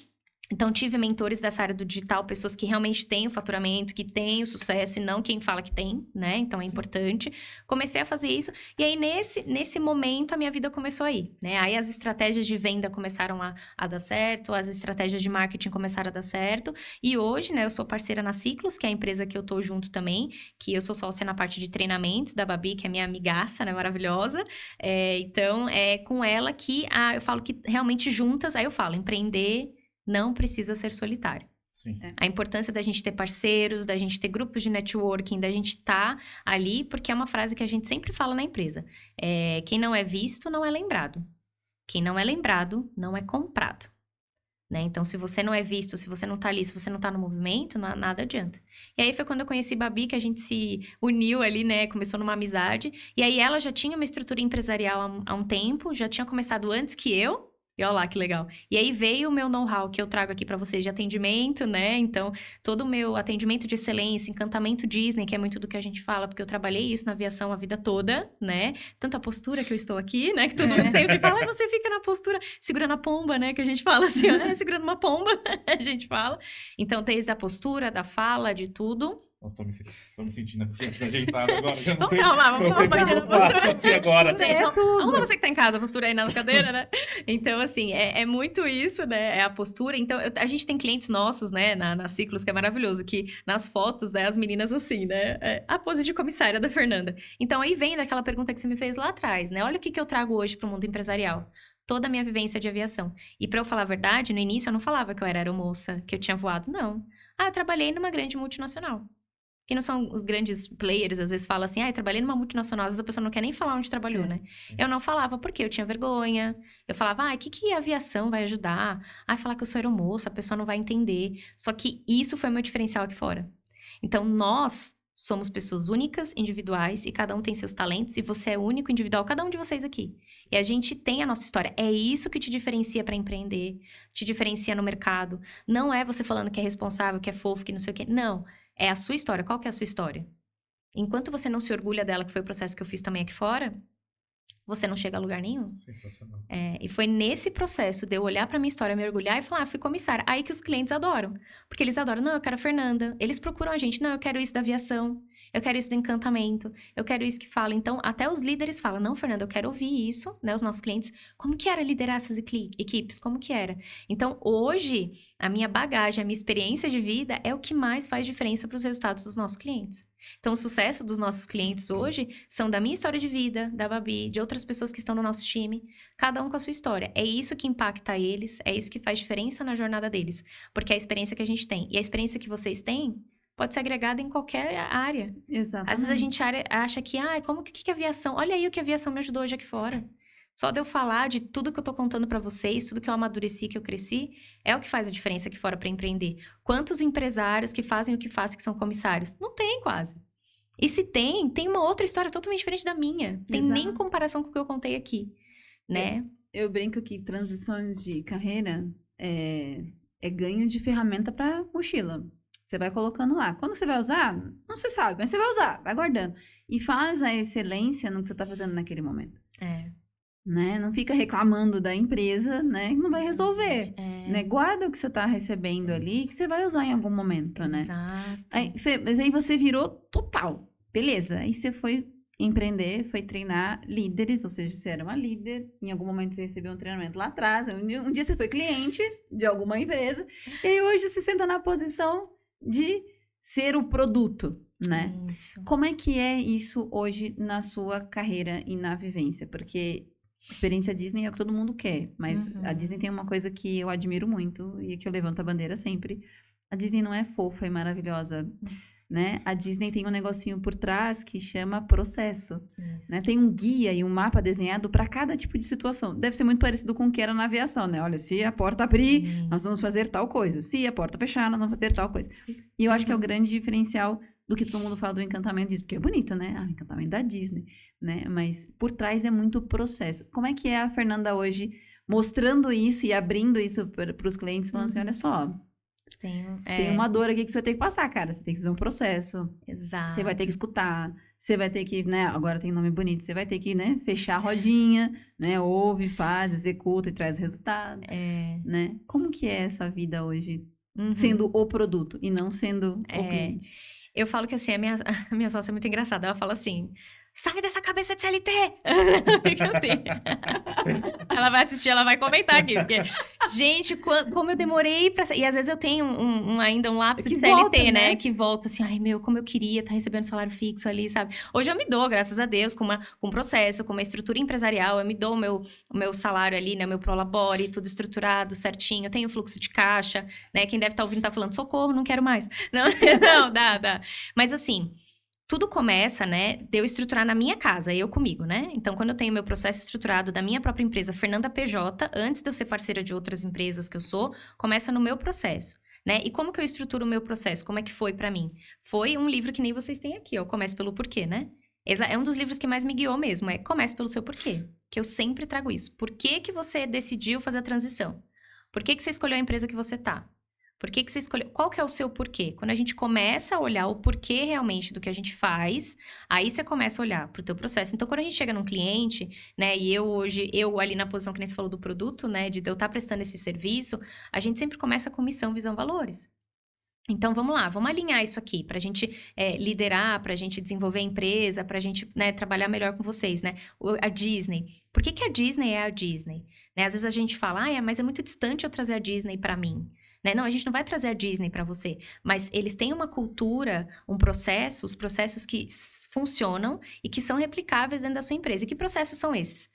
Speaker 3: Então, tive mentores dessa área do digital, pessoas que realmente têm o faturamento, que têm o sucesso e não quem fala que tem, né? Então, é importante. Comecei a fazer isso. E aí, nesse momento, a minha vida começou a ir, né? Aí, as estratégias de venda começaram a dar certo, as estratégias de marketing começaram a dar certo. E hoje, né, eu sou parceira na Ciclos, que é a empresa que eu tô junto também, que eu sou sócia na parte de treinamentos da Babi, que é minha amigaça, né? Maravilhosa. Então, é com ela que eu falo que realmente juntas, aí eu falo, empreender não precisa ser solitário.
Speaker 1: Sim.
Speaker 3: A importância da gente ter parceiros, da gente ter grupos de networking, da gente estar ali, porque é uma frase que a gente sempre fala na empresa. Quem não é visto, não é lembrado. Quem não é lembrado, não é comprado. Né? Então, se você não é visto, se você não tá ali, se você não tá no movimento, nada adianta. E aí foi quando eu conheci Babi, que a gente se uniu ali, né? Começou numa amizade. E aí ela já tinha uma estrutura empresarial há um tempo, já tinha começado antes que eu. E olha lá, que legal. E aí veio o meu know-how que eu trago aqui para vocês de atendimento, né? Então, todo o meu atendimento de excelência, encantamento Disney, que é muito do que a gente fala, porque eu trabalhei isso na aviação a vida toda, né? Tanto a postura que eu estou aqui, né? Que todo mundo sempre fala, você fica na postura, segurando a pomba, né? Que a gente fala assim, segurando uma pomba, a gente fala. Então, desde a postura, da fala, de tudo.
Speaker 1: Nossa, tô me sentindo aqui ajeitado agora.
Speaker 3: Vamos arrumar, vamos
Speaker 1: arrumar aqui agora.
Speaker 3: Gente, vamos você que tá em casa, a postura aí na cadeira, né? Então, assim, é muito isso, né? É a postura. Então, a gente tem clientes nossos, né, na Ciclos, que é maravilhoso, que nas fotos, né, as meninas assim, né? A pose de comissária da Fernanda. Então, aí vem daquela pergunta que você me fez lá atrás, né? Olha o que eu trago hoje pro mundo empresarial. Toda a minha vivência de aviação. E pra eu falar a verdade, no início eu não falava que eu era aeromoça, que eu tinha voado, não. Eu trabalhei numa grande multinacional. Que não são os grandes players, às vezes falam assim, eu trabalhei numa multinacional, às vezes a pessoa não quer nem falar onde trabalhou, né?
Speaker 1: Sim.
Speaker 3: Eu não falava, porque eu tinha vergonha. Eu falava, o que a aviação vai ajudar? Falar que eu sou aeromoça, a pessoa não vai entender. Só que isso foi meu diferencial aqui fora. Então, nós somos pessoas únicas, individuais, e cada um tem seus talentos, e você é único, individual, cada um de vocês aqui. E a gente tem a nossa história. É isso que te diferencia para empreender, te diferencia no mercado. Não é você falando que é responsável, que é fofo, que não sei o quê. Não. É a sua história. Qual que é a sua história? Enquanto você não se orgulha dela, que foi o processo que eu fiz também aqui fora, você não chega a lugar nenhum.
Speaker 1: Sensacional.
Speaker 3: E foi nesse processo de eu olhar pra minha história, me orgulhar e falar, fui comissária. Aí que os clientes adoram. Porque eles adoram, não, eu quero a Fernanda. Eles procuram a gente, não, eu quero isso da aviação. Eu quero isso do encantamento. Eu quero isso que fala. Então, até os líderes falam, não, Fernanda, eu quero ouvir isso, né? Os nossos clientes. Como que era liderar essas equipes? Como que era? Então, hoje, a minha bagagem, a minha experiência de vida é o que mais faz diferença para os resultados dos nossos clientes. Então, o sucesso dos nossos clientes hoje são da minha história de vida, da Babi, de outras pessoas que estão no nosso time, cada um com a sua história. É isso que impacta eles, é isso que faz diferença na jornada deles, porque é a experiência que a gente tem. E a experiência que vocês têm pode ser agregada em qualquer área.
Speaker 2: Exatamente.
Speaker 3: Às vezes a gente acha que, como que a aviação... Olha aí o que a aviação me ajudou hoje aqui fora. Só de eu falar de tudo que eu tô contando pra vocês, tudo que eu amadureci, que eu cresci, é o que faz a diferença aqui fora pra empreender. Quantos empresários que fazem o que fazem, que são comissários? Não tem quase. E se tem uma outra história totalmente diferente da minha. Tem nem comparação com o que eu contei aqui, né?
Speaker 2: Eu brinco que transições de carreira é ganho de ferramenta pra mochila. Você vai colocando lá. Quando você vai usar, não se sabe, mas você vai usar, vai guardando. E faz a excelência no que você tá fazendo naquele momento. Né? Não fica reclamando da empresa, né? Que não vai resolver. Né? Guarda o que você tá recebendo ali, que você vai usar em algum momento, né?
Speaker 3: Exato.
Speaker 2: Mas aí você virou total. Beleza. Aí você foi empreender, foi treinar líderes, ou seja, você era uma líder, em algum momento você recebeu um treinamento lá atrás, um dia você foi cliente de alguma empresa, e aí hoje você senta na posição de ser o produto, né?
Speaker 3: Isso.
Speaker 2: Como é que é isso hoje na sua carreira e na vivência? Porque experiência Disney é o que todo mundo quer, mas a Disney tem uma coisa que eu admiro muito e que eu levanto a bandeira sempre. A Disney não é fofa e maravilhosa, né? A Disney tem um negocinho por trás que chama processo, né? Tem um guia e um mapa desenhado para cada tipo de situação. Deve ser muito parecido com o que era na aviação, né? Olha, se a porta abrir, nós vamos fazer tal coisa. Se a porta fechar, nós vamos fazer tal coisa. E eu acho que é o grande diferencial do que todo mundo fala do encantamento Disney, porque é bonito, né? O encantamento da Disney, né? Mas por trás é muito processo. Como é que é a Fernanda hoje mostrando isso e abrindo isso para os clientes, falando assim, olha só, tem uma dor aqui que você vai ter que passar, cara. Você tem que fazer um processo.
Speaker 3: Exato.
Speaker 2: Você vai ter que escutar. Você vai ter que, né? Agora tem nome bonito. Você vai ter que, né? Fechar a rodinha, né? Ouve, faz, executa e traz o resultado. Né? Como que é essa vida hoje? Sendo o produto e não sendo o cliente.
Speaker 3: Eu falo que assim, a minha sócia é muito engraçada. Ela fala assim, sai dessa cabeça de CLT! Assim. Ela vai assistir, ela vai comentar aqui. Porque, gente, como eu demorei pra... E às vezes eu tenho ainda um lapso de CLT, volta, né? Que volta assim, ai meu, como eu queria estar recebendo salário fixo ali, sabe? Hoje eu me dou, graças a Deus, com um processo, com uma estrutura empresarial. Eu me dou o meu salário ali, né? Meu Prolabore, tudo estruturado, certinho. Eu tenho fluxo de caixa, né? Quem deve estar ouvindo tá falando, socorro, não quero mais. Não, dá. Mas assim... Tudo começa, né, de eu estruturar na minha casa, eu comigo, né? Então, quando eu tenho meu processo estruturado da minha própria empresa, Fernanda PJ, antes de eu ser parceira de outras empresas que eu sou, começa no meu processo, né? E como que eu estruturo o meu processo? Como é que foi pra mim? Foi um livro que nem vocês têm aqui, ó, Comece pelo Porquê, né? É um dos livros que mais me guiou mesmo, Comece pelo seu porquê, que eu sempre trago isso. Por que você decidiu fazer a transição? Por que você escolheu a empresa que você tá? Por que você escolheu? Qual que é o seu porquê? Quando a gente começa a olhar o porquê realmente do que a gente faz, aí você começa a olhar pro teu processo. Então, quando a gente chega num cliente, né, e eu ali na posição que nem você falou do produto, né, de eu estar prestando esse serviço, a gente sempre começa com missão, visão, valores. Então, vamos lá, vamos alinhar isso aqui pra gente liderar, pra gente desenvolver a empresa, pra gente, né, trabalhar melhor com vocês, né? A Disney. Por que a Disney é a Disney? Né? Às vezes a gente fala, mas é muito distante eu trazer a Disney pra mim. Né? Não, a gente não vai trazer a Disney para você, mas eles têm uma cultura, os processos que funcionam e que são replicáveis dentro da sua empresa. E que processos são esses?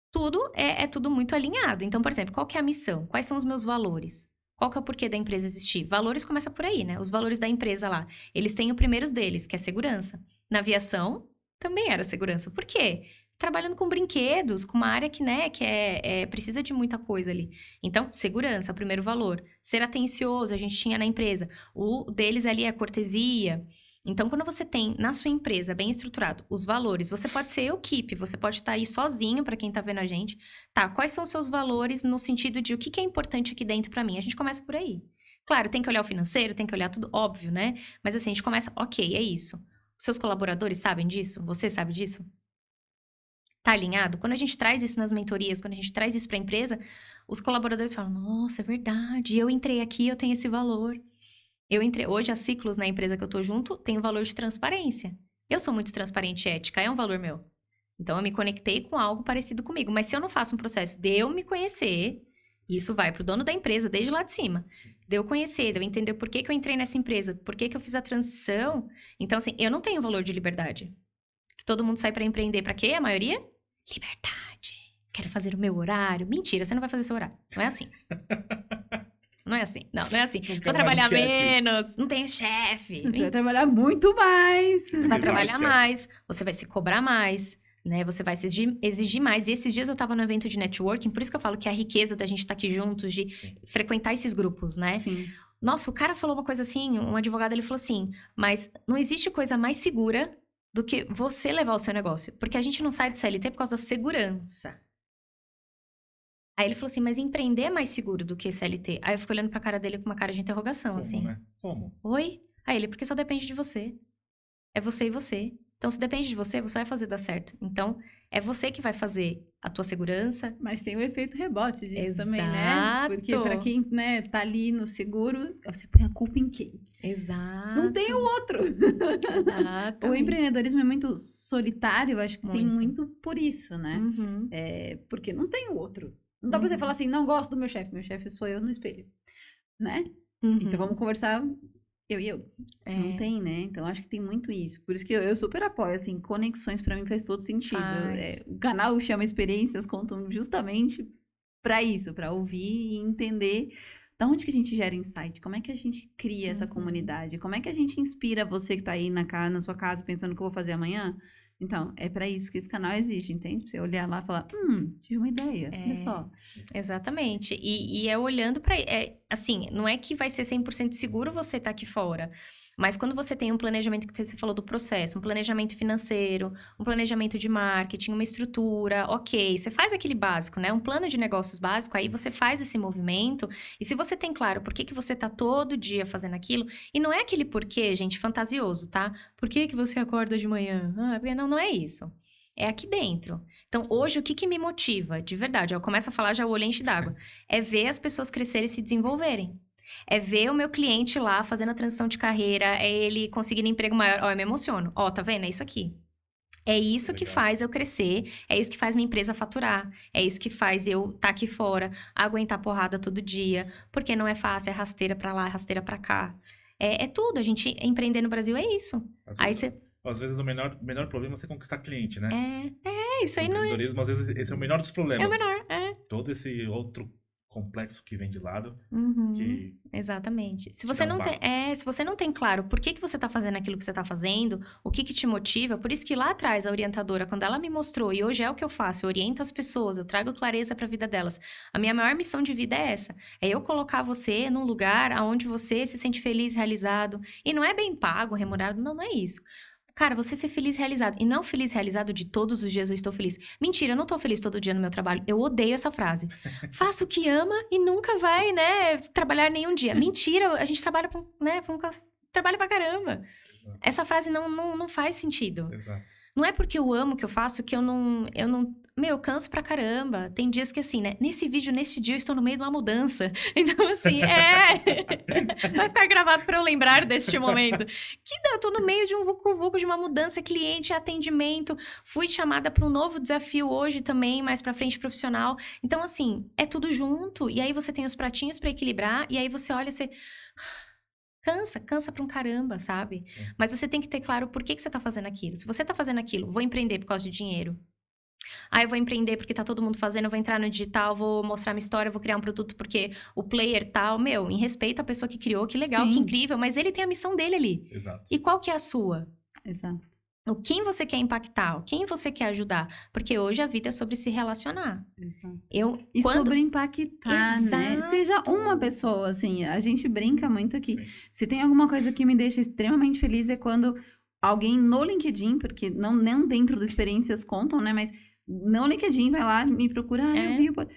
Speaker 3: Tudo é tudo muito alinhado. Então, por exemplo, qual que é a missão? Quais são os meus valores? Qual que é o porquê da empresa existir? Valores começa por aí, né? Os valores da empresa lá. Eles têm o primeiro deles, que é segurança. Na aviação, também era segurança. Por quê? Trabalhando com brinquedos, com uma área que, né, precisa de muita coisa ali. Então, segurança, o primeiro valor. Ser atencioso, a gente tinha na empresa. O deles ali é cortesia. Então, quando você tem na sua empresa bem estruturado os valores, você pode ser equipe, você pode estar aí sozinho para quem tá vendo a gente. Tá, quais são os seus valores no sentido de o que é importante aqui dentro para mim? A gente começa por aí. Claro, tem que olhar o financeiro, tem que olhar tudo, óbvio, né? Mas assim, a gente começa, ok, é isso. Os seus colaboradores sabem disso? Você sabe disso? Tá alinhado? Quando a gente traz isso nas mentorias, quando a gente traz isso para a empresa, os colaboradores falam, nossa, é verdade, eu entrei aqui, eu tenho esse valor. Hoje a Ciclos, na empresa que eu tô junto, tem o valor de transparência. Eu sou muito transparente e ética, é um valor meu. Então, eu me conectei com algo parecido comigo. Mas se eu não faço um processo de eu me conhecer, isso vai pro dono da empresa, desde lá de cima. De eu conhecer, de eu entender por que eu entrei nessa empresa, por que eu fiz a transição. Então, assim, eu não tenho valor de liberdade. Todo mundo sai para empreender para quê? A maioria? Liberdade. Quero fazer o meu horário. Mentira, você não vai fazer seu horário. Não é assim. Não é assim. Não é assim. Vou trabalhar menos. Não tenho chefe.
Speaker 2: Você vai trabalhar muito mais.
Speaker 3: Você vai trabalhar mais. Você vai se cobrar mais. Né? Você vai se exigir mais. E esses dias eu tava no evento de networking. Por isso que eu falo que é a riqueza da gente estar aqui juntos, de frequentar esses grupos, né?
Speaker 2: Sim.
Speaker 3: Nossa, o cara falou uma coisa assim, um advogado, ele falou assim, mas não existe coisa mais segura do que você levar o seu negócio. Porque a gente não sai do CLT por causa da segurança. Aí ele falou assim, mas empreender é mais seguro do que CLT. Aí eu fico olhando pra cara dele com uma cara de interrogação,
Speaker 1: Como,
Speaker 3: assim.
Speaker 1: né? Como?
Speaker 3: Oi? Aí ele, porque só depende de você. É você e você. Então, se depende de você, você vai fazer dar certo. Então, é você que vai fazer a tua segurança.
Speaker 2: Mas tem o efeito rebote disso
Speaker 3: Exato.
Speaker 2: também, né? Porque pra quem, né, tá ali no seguro, você põe a culpa em quem?
Speaker 3: Exato.
Speaker 2: Não tem o outro.
Speaker 3: Exato.
Speaker 2: O empreendedorismo é muito solitário, eu acho que tem
Speaker 3: Muito.
Speaker 2: muito por isso, né?
Speaker 3: Uhum.
Speaker 2: Porque não tem o outro. Não dá pra você falar assim, não gosto do meu chefe sou eu no espelho, né?
Speaker 3: Uhum.
Speaker 2: Então vamos conversar eu e eu. Não tem, né? Então acho que tem muito isso. Por isso que eu super apoio, assim, conexões pra mim faz todo sentido. O canal chama Experiências, contam justamente pra isso, pra ouvir e entender da onde que a gente gera insight, como é que a gente cria essa comunidade, como é que a gente inspira você que tá aí na sua casa pensando o que eu vou fazer amanhã. Então, é pra isso que esse canal existe, entende? Pra você olhar lá e falar, tive uma ideia, olha só.
Speaker 3: Exatamente. E é olhando pra... assim, não é que vai ser 100% seguro você estar aqui fora, Mas quando você tem um planejamento, que você falou do processo, um planejamento financeiro, um planejamento de marketing, uma estrutura, ok, você faz aquele básico, né? Um plano de negócios básico, aí você faz esse movimento, e se você tem claro por que você tá todo dia fazendo aquilo, e não é aquele porquê, gente, fantasioso, tá? Por que você acorda de manhã? Porque não é isso. É aqui dentro. Então, hoje, o que me motiva? De verdade, eu começo a falar, já o olho enche d'água. É ver as pessoas crescerem e se desenvolverem. É ver o meu cliente lá fazendo a transição de carreira, é ele conseguindo emprego maior. Ó, eu me emociono. Ó, tá vendo? É isso aqui. É isso que faz eu crescer, é isso que faz minha empresa faturar, é isso que faz eu estar aqui fora, aguentar porrada todo dia, porque não é fácil, é rasteira pra lá, é rasteira pra cá. É tudo, a gente empreender no Brasil é isso.
Speaker 1: Às vezes o menor problema é você conquistar cliente, né?
Speaker 3: Isso aí não é...
Speaker 1: Empreendedorismo, às vezes, esse é o menor dos problemas.
Speaker 3: É o menor,
Speaker 1: Todo esse outro complexo que vem de lado.
Speaker 3: Exatamente. Se você não tem claro por que você está fazendo aquilo que você está fazendo, o que te motiva, por isso que lá atrás a orientadora, quando ela me mostrou, e hoje é o que eu faço, eu oriento as pessoas, eu trago clareza para a vida delas. A minha maior missão de vida é essa. É eu colocar você num lugar onde você se sente feliz, realizado. E não é bem pago, remunerado, não é isso. Cara, você ser feliz e realizado. E não feliz e realizado de todos os dias eu estou feliz. Mentira, eu não estou feliz todo dia no meu trabalho. Eu odeio essa frase. Faça o que ama e nunca vai, né, trabalhar nenhum dia. Mentira, a gente trabalha trabalha pra caramba. Exato. Essa frase não faz sentido.
Speaker 1: Exato.
Speaker 3: Não é porque eu amo o que eu faço que eu não... Meu, eu canso pra caramba. Tem dias que assim, né? Nesse dia eu estou no meio de uma mudança. Então, assim, vai ficar gravado pra eu lembrar deste momento. Eu tô no meio de um vucu-vucu, de uma mudança, cliente, atendimento. Fui chamada pra um novo desafio hoje também, mais pra frente profissional. Então, assim, é tudo junto. E aí você tem os pratinhos pra equilibrar. E aí você olha e você... Cansa pra um caramba, sabe?
Speaker 1: Sim.
Speaker 3: Mas você tem que ter claro por que você tá fazendo aquilo. Se você tá fazendo aquilo, vou empreender por causa de dinheiro. Eu vou empreender porque tá todo mundo fazendo, eu vou entrar no digital, vou mostrar minha história, vou criar um produto porque o player tal, em respeito à pessoa que criou, que legal,
Speaker 2: Sim.
Speaker 3: que incrível, mas ele tem a missão dele ali.
Speaker 1: Exato.
Speaker 3: E qual que é a sua?
Speaker 2: Exato.
Speaker 3: Quem você quer impactar? Quem você quer ajudar? Porque hoje a vida é sobre se relacionar.
Speaker 2: Exato. Sobre impactar, né? Seja uma pessoa, assim, a gente brinca muito aqui.
Speaker 1: Sim.
Speaker 2: Se tem alguma coisa que me deixa extremamente feliz é quando alguém no LinkedIn, porque não dentro do Experiências Contam, né? Mas no LinkedIn vai lá, me procura, eu vi, adorei,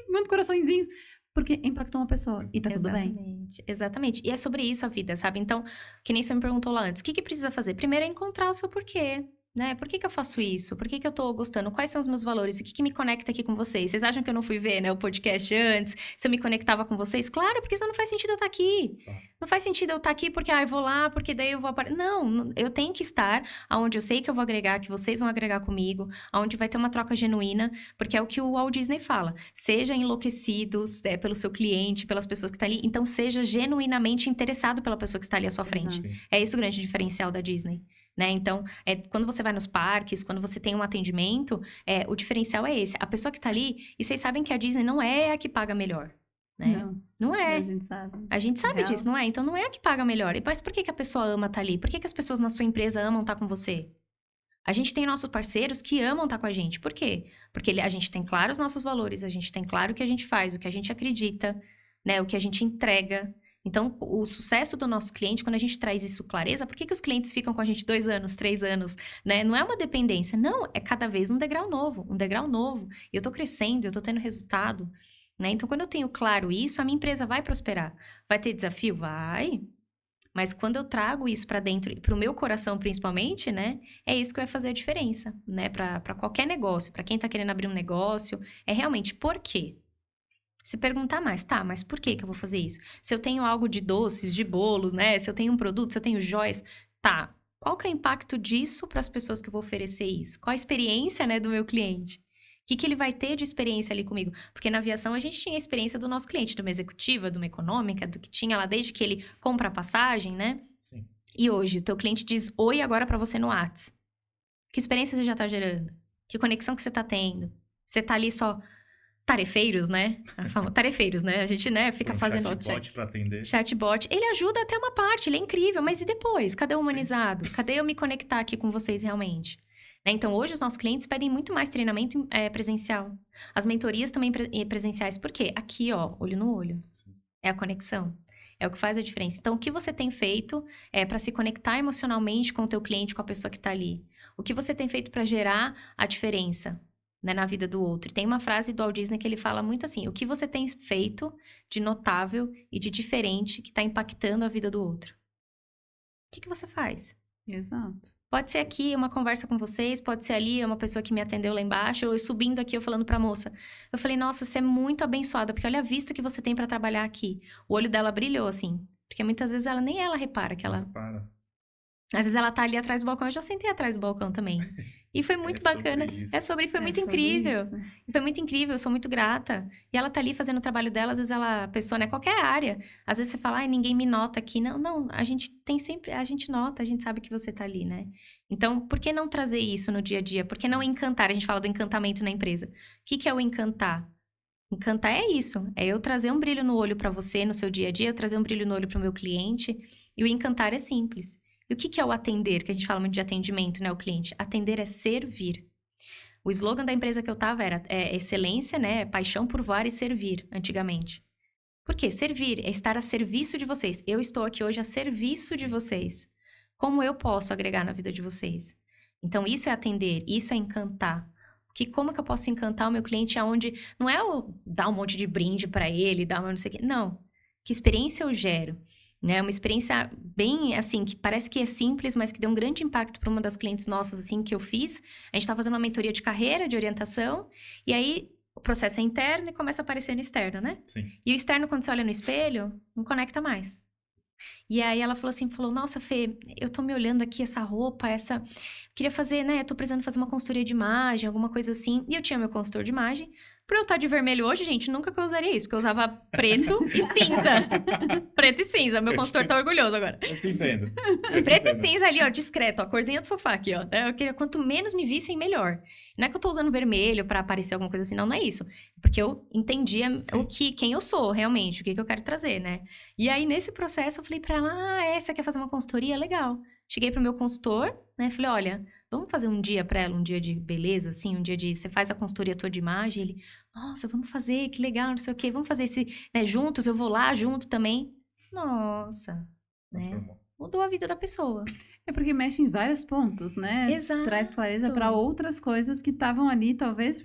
Speaker 2: manda coraçõezinhos. Porque impactou uma pessoa e tá tudo bem.
Speaker 3: Exatamente. E é sobre isso a vida, sabe? Então, que nem você me perguntou lá antes, o que precisa fazer? Primeiro é encontrar o seu porquê, né? Por que eu faço isso? Por que eu tô gostando? Quais são os meus valores? O que me conecta aqui com vocês? Vocês acham que eu não fui ver, né, o podcast antes? Se eu me conectava com vocês? Claro, porque senão não faz sentido eu estar aqui. Não faz sentido eu estar aqui porque, eu vou lá, porque daí eu vou aparecer. Não, eu tenho que estar onde eu sei que eu vou agregar, que vocês vão agregar comigo, onde vai ter uma troca genuína, porque é o que o Walt Disney fala. Seja enlouquecidos pelo seu cliente, pelas pessoas que estão ali. Então, seja genuinamente interessado pela pessoa que está ali à sua frente.
Speaker 1: Sim.
Speaker 3: É esse o grande diferencial da Disney. Né? Então, quando você vai nos parques, quando você tem um atendimento, o diferencial é esse. A pessoa que tá ali, e vocês sabem que a Disney não é a que paga melhor. Né? Não é.
Speaker 2: A gente sabe.
Speaker 3: A gente sabe disso, não é? Então, não é a que paga melhor. Mas por que a pessoa ama estar ali? Por que as pessoas na sua empresa amam estar com você? A gente tem nossos parceiros que amam estar com a gente. Por quê? Porque a gente tem claro os nossos valores, a gente tem claro o que a gente faz, o que a gente acredita, né? O que a gente entrega. Então, o sucesso do nosso cliente, quando a gente traz isso clareza, por que os clientes ficam com a gente 2 anos, 3 anos, né? Não é uma dependência, não, é cada vez um degrau novo. E eu tô crescendo, eu tô tendo resultado, né? Então, quando eu tenho claro isso, a minha empresa vai prosperar. Vai ter desafio? Vai. Mas quando eu trago isso pra dentro, pro meu coração principalmente, né? É isso que vai fazer a diferença, né? Pra qualquer negócio, pra quem tá querendo abrir um negócio, é realmente por quê? Se perguntar mais, mas por que eu vou fazer isso? Se eu tenho algo de doces, de bolos, né? Se eu tenho um produto, se eu tenho joias, qual que é o impacto disso para as pessoas que eu vou oferecer isso? Qual a experiência, né, do meu cliente? O que ele vai ter de experiência ali comigo? Porque na aviação a gente tinha a experiência do nosso cliente, de uma executiva, de uma econômica, do que tinha lá desde que ele compra a passagem, né?
Speaker 1: Sim.
Speaker 3: E hoje, o teu cliente diz oi agora para você no WhatsApp. Que experiência você já tá gerando? Que conexão que você tá tendo? Você tá ali só... Tarefeiros, né? Tarefeiros, né? A gente, né, fica fazendo...
Speaker 1: Chatbot para atender.
Speaker 3: Chatbot. Ele ajuda até uma parte, ele é incrível. Mas e depois? Cadê o humanizado? Sim. Cadê eu me conectar aqui com vocês realmente? Né? Então, hoje, os nossos clientes pedem muito mais treinamento presencial. As mentorias também presenciais. Por quê? Aqui, ó, olho no olho.
Speaker 1: Sim.
Speaker 3: É a conexão. É o que faz a diferença. Então, o que você tem feito para se conectar emocionalmente com o teu cliente, com a pessoa que está ali? O que você tem feito para gerar a diferença, né, na vida do outro? E tem uma frase do Walt Disney que ele fala muito assim, o que você tem feito de notável e de diferente que está impactando a vida do outro? O que você faz?
Speaker 2: Exato.
Speaker 3: Pode ser aqui uma conversa com vocês, pode ser ali uma pessoa que me atendeu lá embaixo, ou eu subindo aqui, eu falando pra moça. Eu falei, nossa, você é muito abençoada, porque olha a vista que você tem pra trabalhar aqui. O olho dela brilhou, assim. Porque muitas vezes nem ela repara que ela... Às vezes ela tá ali atrás do balcão, eu já sentei atrás do balcão também. E foi muito bacana. Foi muito incrível. Foi muito incrível, eu sou muito grata. E ela tá ali fazendo o trabalho dela, às vezes a pessoa, né, qualquer área. Às vezes você fala, ai, ninguém me nota aqui. Não, a gente tem sempre, a gente nota, a gente sabe que você tá ali, né? Então, por que não trazer isso no dia a dia? Por que não encantar? A gente fala do encantamento na empresa. O que é o encantar? Encantar é isso, é eu trazer um brilho no olho pra você no seu dia a dia, eu trazer um brilho no olho pro meu cliente. E o encantar é simples. E o que é o atender, que a gente fala muito de atendimento, né, o cliente? Atender é servir. O slogan da empresa que eu tava era excelência, né, paixão por voar e servir, antigamente. Por quê? Servir é estar a serviço de vocês. Eu estou aqui hoje a serviço de vocês. Como eu posso agregar na vida de vocês? Então, isso é atender, isso é encantar. Como que eu posso encantar o meu cliente aonde... Não é dar um monte de brinde para ele, dar uma não sei o quê. Não. Que experiência eu gero? Né? Uma experiência bem, assim, que parece que é simples, mas que deu um grande impacto para uma das clientes nossas, assim, que eu fiz. A gente estava fazendo uma mentoria de carreira, de orientação, e aí o processo é interno e começa a aparecer no externo, né?
Speaker 1: Sim.
Speaker 3: E o externo, quando você olha no espelho, não conecta mais. E aí ela falou assim, nossa, Fê, eu tô me olhando aqui, essa roupa, queria fazer, né, tô precisando fazer uma consultoria de imagem, alguma coisa assim. E eu tinha meu consultor de imagem. Por eu estar de vermelho hoje, gente, nunca que eu usaria isso, porque eu usava preto e cinza. Preto e cinza, meu consultor tá orgulhoso agora.
Speaker 1: Eu te entendo.
Speaker 3: Preto e cinza ali, ó, discreto, ó, corzinha do sofá aqui, ó. Eu queria, quanto menos me vissem, melhor. Não é que eu tô usando vermelho pra aparecer alguma coisa assim, não é isso. Porque eu entendia quem eu sou, realmente, o que eu quero trazer, né? E aí, nesse processo, eu falei pra ela, você quer fazer uma consultoria? Legal. Cheguei pro meu consultor, né, falei, olha, vamos fazer um dia pra ela, um dia de beleza, assim, um dia de... Você faz a consultoria tua de imagem, ele, nossa, vamos fazer, que legal, não sei o quê, vamos fazer esse, né, juntos, eu vou lá junto também. Nossa, né? Mudou a vida da pessoa.
Speaker 2: É porque mexe em vários pontos, né?
Speaker 3: Exato.
Speaker 2: Traz clareza para outras coisas que estavam ali, talvez,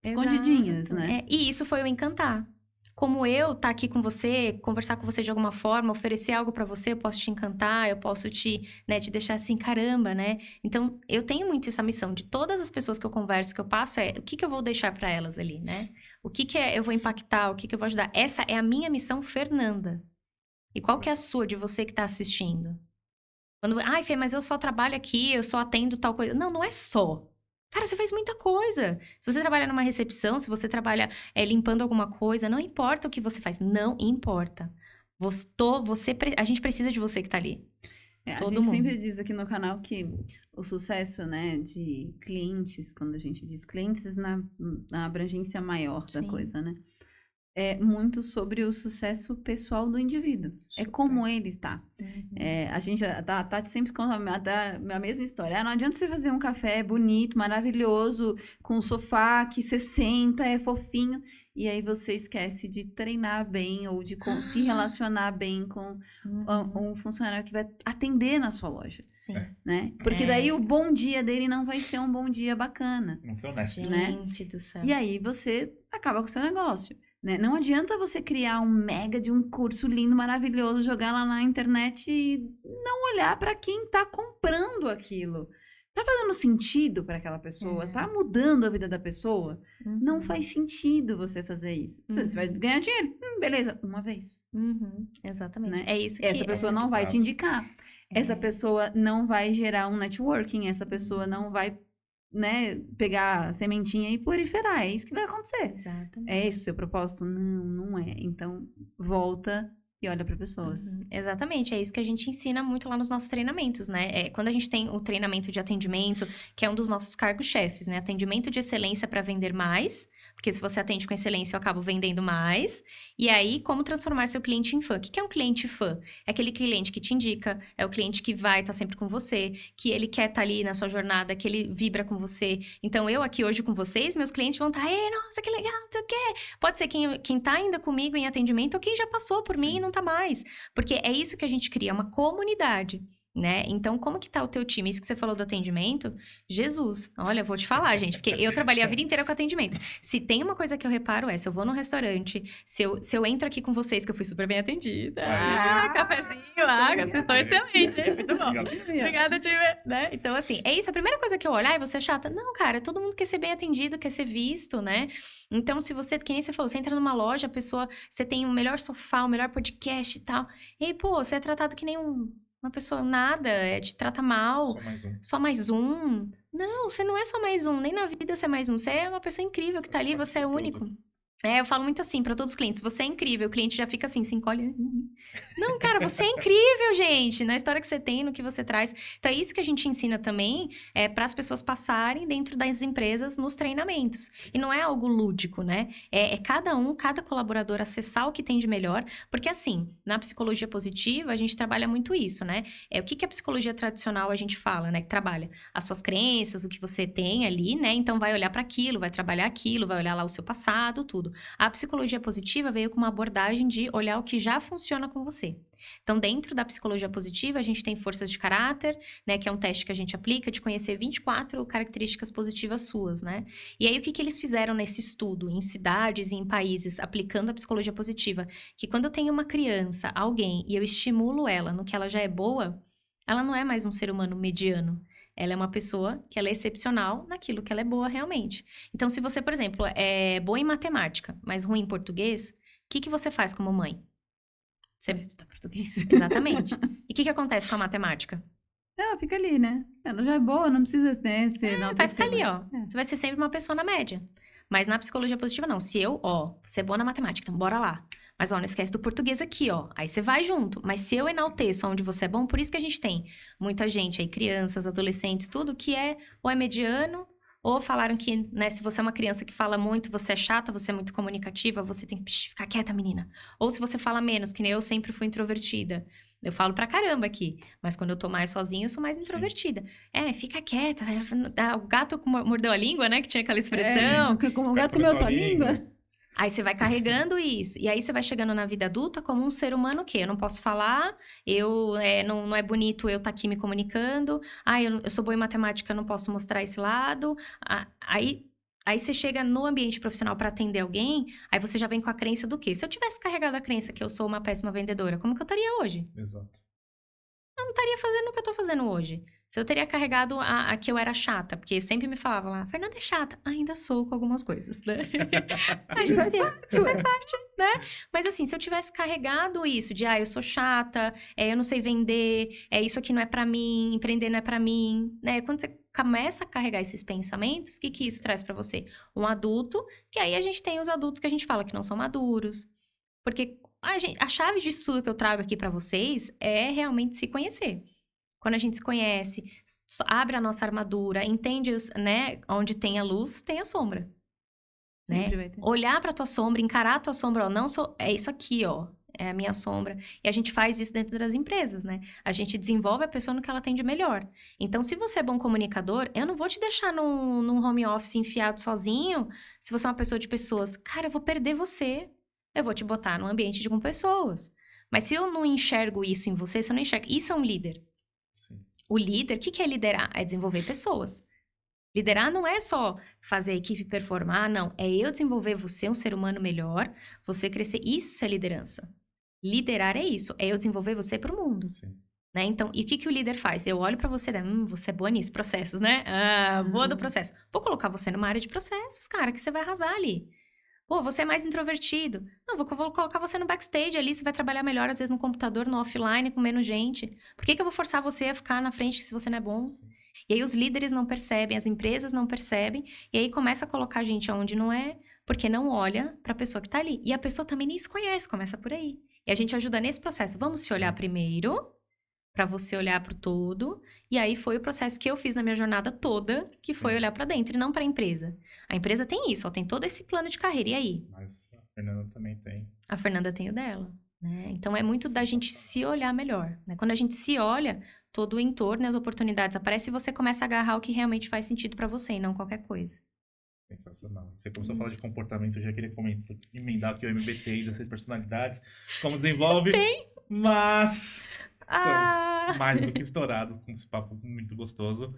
Speaker 2: escondidinhas, né?
Speaker 3: E isso foi o encantar. Como eu estar aqui com você, conversar com você de alguma forma, oferecer algo pra você, eu posso te encantar, eu posso te deixar assim, caramba, né? Então, eu tenho muito essa missão de todas as pessoas que eu converso, que eu passo, o que eu vou deixar pra elas ali, né? O que eu vou impactar, o que eu vou ajudar. Essa é a minha missão, Fernanda. E qual que é a sua, de você que tá assistindo? Ai, Fê, mas eu só trabalho aqui, eu só atendo tal coisa. Não é só. Cara, você faz muita coisa. Se você trabalha numa recepção, se você trabalha limpando alguma coisa, não importa o que você faz. Não importa. A gente precisa de você que tá ali.
Speaker 2: A gente sempre diz aqui no canal que o sucesso, né, de clientes, quando a gente diz clientes na abrangência maior da coisa, né? É muito sobre o sucesso pessoal do indivíduo. Super. É como ele está. A gente, a Tati sempre conta a mesma história. Não adianta você fazer um café bonito, maravilhoso, com um sofá que você senta, é fofinho, e aí você esquece de treinar bem ou de se relacionar bem com um funcionário que vai atender na sua loja.
Speaker 3: Sim.
Speaker 2: Né? Porque daí o bom dia dele não vai ser um bom dia bacana.
Speaker 1: Não ser honesto.
Speaker 3: Gente do céu.
Speaker 2: E aí você acaba com o seu negócio. Né? Não adianta você criar um curso lindo, maravilhoso, jogar lá na internet e não olhar para quem tá comprando aquilo. Tá fazendo sentido para aquela pessoa? Tá mudando a vida da pessoa? Não faz sentido você fazer isso. Você vai ganhar dinheiro? Beleza, uma vez.
Speaker 3: Exatamente.
Speaker 2: Né?
Speaker 3: É isso que
Speaker 2: essa pessoa não vai te indicar. Essa pessoa não vai gerar um networking. Essa pessoa não vai, né, pegar a sementinha e proliferar. É isso que vai acontecer.
Speaker 3: Exatamente.
Speaker 2: É esse o seu propósito? Não é. Então, volta e olha para pessoas.
Speaker 3: Exatamente. É isso que a gente ensina muito lá nos nossos treinamentos, né? Quando a gente tem o treinamento de atendimento, que é um dos nossos cargos-chefes, né? Atendimento de excelência para vender mais, Porque se você atende com excelência, eu acabo vendendo mais. E aí, como transformar seu cliente em fã? O que é um cliente fã? É aquele cliente que te indica, é o cliente que vai estar sempre com você, que ele quer estar ali na sua jornada, que ele vibra com você. Então, eu aqui hoje com vocês, meus clientes vão estar, nossa, que legal, não sei o quê. Pode ser quem tá ainda comigo em atendimento ou quem já passou por mim e não tá mais. Porque é isso que a gente cria, uma comunidade. Né? Então, como que tá o teu time? Isso que você falou do atendimento, Jesus, olha, eu vou te falar, gente, porque eu trabalhei a vida inteira com atendimento. Se tem uma coisa que eu reparo se eu vou num restaurante, se eu entro aqui com vocês, que eu fui super bem atendida, cafezinho, vocês estão excelentes, hein? Muito bom. Obrigada, time. Né? Então, assim, é isso, a primeira coisa que eu olhar, você é chata? Não, cara, todo mundo quer ser bem atendido, quer ser visto, né? Então, se você, que nem você falou, você entra numa loja, a pessoa, você tem o melhor sofá, o melhor podcast e tal, e aí, pô, você é tratado que nem uma pessoa nada, te trata mal.
Speaker 1: Só mais um.
Speaker 3: Só mais um. Não, você não é só mais um. Nem na vida você é mais um. Você é uma pessoa incrível que tá ali, você é único. Eu falo muito assim para todos os clientes. Você é incrível. O cliente já fica assim, se encolhe. Não, cara, você é incrível, gente. Na história que você tem, no que você traz. Então, é isso que a gente ensina também para as pessoas passarem dentro das empresas nos treinamentos. E não é algo lúdico, né? Cada colaborador acessar o que tem de melhor. Porque, assim, na psicologia positiva, a gente trabalha muito isso, né? O que a psicologia tradicional a gente fala, né? Que trabalha as suas crenças, o que você tem ali, né? Então, vai olhar para aquilo, vai trabalhar aquilo, vai olhar lá o seu passado, tudo. A psicologia positiva veio com uma abordagem de olhar o que já funciona com você. Então, dentro da psicologia positiva, a gente tem forças de caráter, né, que é um teste que a gente aplica de conhecer 24 características positivas suas, né? E aí, o que eles fizeram nesse estudo, em cidades e em países, aplicando a psicologia positiva? Que quando eu tenho uma criança, alguém, e eu estimulo ela no que ela já é boa, ela não é mais um ser humano mediano. Ela é uma pessoa que ela é excepcional naquilo que ela é boa realmente. Então, se você, por exemplo, é boa em matemática, mas ruim em português, o que você faz como mãe?
Speaker 2: Você vai estudar português.
Speaker 3: Exatamente. E o que acontece com a matemática?
Speaker 2: Ela fica ali, né? Ela já é boa, não precisa, né, ser...
Speaker 3: vai ficar ali, ó. Você vai ser sempre uma pessoa na média. Mas na psicologia positiva, não. Se eu, você é boa na matemática, então bora lá. Mas, não esquece do português aqui, ó. Aí você vai junto. Mas se eu enalteço onde você é bom, por isso que a gente tem muita gente aí, crianças, adolescentes, tudo que ou é mediano, ou falaram que, né, se você é uma criança que fala muito, você é chata, você é muito comunicativa, você tem que ficar quieta, menina. Ou se você fala menos, que nem eu sempre fui introvertida. Eu falo pra caramba aqui, mas quando eu tô mais sozinha, eu sou mais introvertida. Fica quieta. O gato mordeu a língua, né? Que tinha aquela expressão.
Speaker 2: O gato comeu sua língua.
Speaker 3: Aí você vai carregando isso. E aí você vai chegando na vida adulta como um ser humano o quê? Eu não posso falar, não é bonito eu estar aqui me comunicando. Eu sou boa em matemática, eu não posso mostrar esse lado. Aí você chega no ambiente profissional para atender alguém, aí você já vem com a crença do quê? Se eu tivesse carregado a crença que eu sou uma péssima vendedora, como que eu estaria hoje?
Speaker 1: Exato.
Speaker 3: Eu não estaria fazendo o que eu tô fazendo hoje. Se eu teria carregado a que eu era chata, porque sempre me falava lá, Fernanda é chata. Ainda sou com algumas coisas, né? A gente faz parte, né? Mas assim, se eu tivesse carregado isso de, eu sou chata, eu não sei vender, isso aqui não é pra mim, empreender não é pra mim, né? Quando você começa a carregar esses pensamentos, o que isso traz pra você? Um adulto, que aí a gente tem os adultos que a gente fala que não são maduros. Porque a chave disso tudo que eu trago aqui pra vocês é realmente se conhecer. Quando a gente se conhece, abre a nossa armadura, entende, né, onde tem a luz, tem a sombra. Né? Olhar para tua sombra, encarar a tua sombra, é isso aqui, ó, é a minha sombra. E a gente faz isso dentro das empresas, né? A gente desenvolve a pessoa no que ela tem de melhor. Então, se você é bom comunicador, eu não vou te deixar num home office enfiado sozinho, se você é uma pessoa de pessoas. Cara, eu vou perder você. Eu vou te botar num ambiente com pessoas. Mas se eu não enxergo isso em você, se eu não enxergo... Isso é um líder.
Speaker 1: Sim.
Speaker 3: O líder, o que é liderar? É desenvolver pessoas. Liderar não é só fazer a equipe performar, não. É eu desenvolver você um ser humano melhor, você crescer. Isso é liderança. Liderar é isso. É eu desenvolver você para o mundo.
Speaker 1: Sim.
Speaker 3: Né? Então, e o que o líder faz? Eu olho para você, você é boa nisso, processos, né? Boa do processo. Vou colocar você numa área de processos, cara, que você vai arrasar ali. Pô, você é mais introvertido. Não, vou colocar você no backstage ali, você vai trabalhar melhor, às vezes, no computador, no offline, com menos gente. Por que eu vou forçar você a ficar na frente se você não é bom?
Speaker 1: Sim.
Speaker 3: E aí os líderes não percebem, as empresas não percebem, e aí começa a colocar gente onde não é, porque não olha para a pessoa que tá ali. E a pessoa também nem se conhece, começa por aí. E a gente ajuda nesse processo. Vamos se olhar primeiro, para você olhar para o todo. E aí foi o processo que eu fiz na minha jornada toda, que foi olhar para dentro e não para a empresa. A empresa tem isso, ó, tem todo esse plano de carreira. E aí?
Speaker 1: Mas a Fernanda também tem.
Speaker 3: A Fernanda tem o dela, né? Então é muito da gente se olhar melhor, né? Quando a gente se olha, todo o entorno e as oportunidades aparecem e você começa a agarrar o que realmente faz sentido para você e não qualquer coisa.
Speaker 1: Sensacional. Você começou a falar de comportamento, eu já queria emendar aqui o MBTI das 6 personalidades, como desenvolve, mas estamos mais do que estourado com esse papo muito gostoso.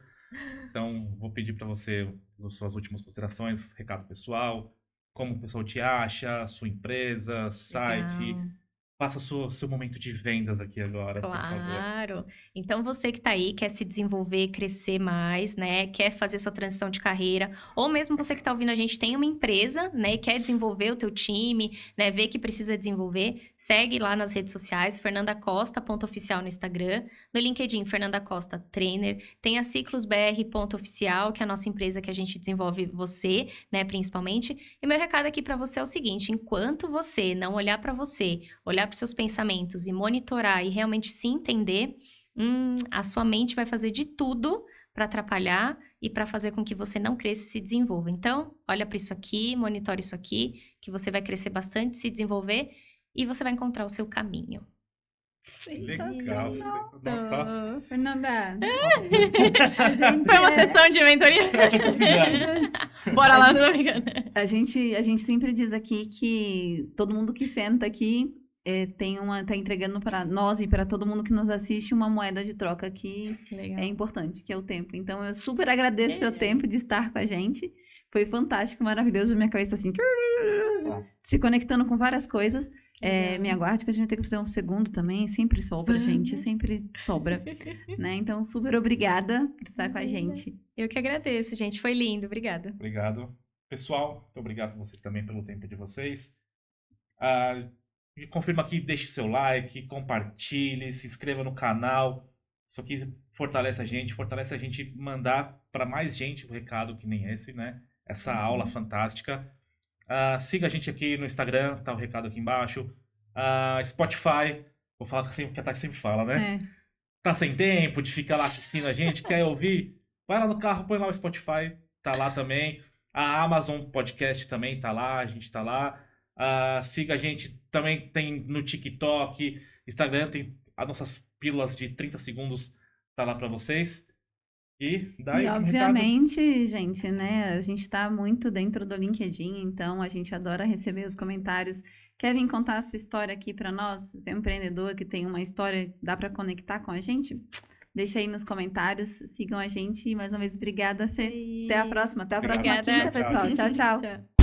Speaker 1: Então, vou pedir para você as suas últimas considerações, recado pessoal, como o pessoal te acha, sua empresa, site. Faça seu momento de vendas aqui agora, por favor.
Speaker 3: Claro. Então, você que está aí, quer se desenvolver, crescer mais, né? Quer fazer sua transição de carreira, ou mesmo você que está ouvindo a gente tem uma empresa, né? E quer desenvolver o teu time, né? Vê que precisa desenvolver, segue lá nas redes sociais, fernandacosta.oficial no Instagram, no LinkedIn, Fernanda Costa Trainer, tem a ciclosbr.oficial, que é a nossa empresa que a gente desenvolve você, né? Principalmente. E meu recado aqui para você é o seguinte, enquanto você não olhar para você, olhar para os seus pensamentos e monitorar e realmente se entender, a sua mente vai fazer de tudo para atrapalhar e para fazer com que você não cresça e se desenvolva. Então, olha para isso aqui, monitore isso aqui, que você vai crescer bastante, se desenvolver e você vai encontrar o seu caminho.
Speaker 1: Legal.
Speaker 2: Fernanda,
Speaker 3: foi uma sessão de mentoria? Bora lá, não tô brincando.
Speaker 2: A gente sempre diz aqui que todo mundo que senta aqui tá entregando para nós e para todo mundo que nos assiste uma moeda de troca que é importante, que é o tempo. Então, eu super agradeço o seu tempo de estar com a gente. Foi fantástico, maravilhoso. Minha cabeça assim, se conectando com várias coisas. Me aguarde que a gente vai ter que fazer um segundo também. Sempre sobra, gente. Sempre sobra. Né? Então, super obrigada por estar com a gente.
Speaker 3: Eu que agradeço, gente. Foi lindo. Obrigada.
Speaker 1: Obrigado. Pessoal, muito obrigado a vocês também pelo tempo de vocês. E confirma aqui, deixe seu like, compartilhe, se inscreva no canal. Isso aqui fortalece a gente mandar para mais gente o recado que nem esse, né? Essa aula fantástica. Siga a gente aqui no Instagram, tá o recado aqui embaixo. Spotify, vou falar que a Tati sempre fala, né? Tá sem tempo de ficar lá assistindo a gente, quer ouvir? Vai lá no carro, põe lá o Spotify, tá lá também. A Amazon Podcast também tá lá, a gente tá lá. Siga a gente, também tem no TikTok, Instagram, tem as nossas pílulas de 30 segundos, tá lá pra vocês. E
Speaker 2: obviamente, gente, né, a gente tá muito dentro do LinkedIn, então a gente adora receber os comentários. Quer vir contar a sua história aqui pra nós? Você é um empreendedor que tem uma história, dá pra conectar com a gente? Deixa aí nos comentários, sigam a gente. E mais uma vez, obrigada, Fê. Até a próxima quinta, pessoal. Tchau, tchau.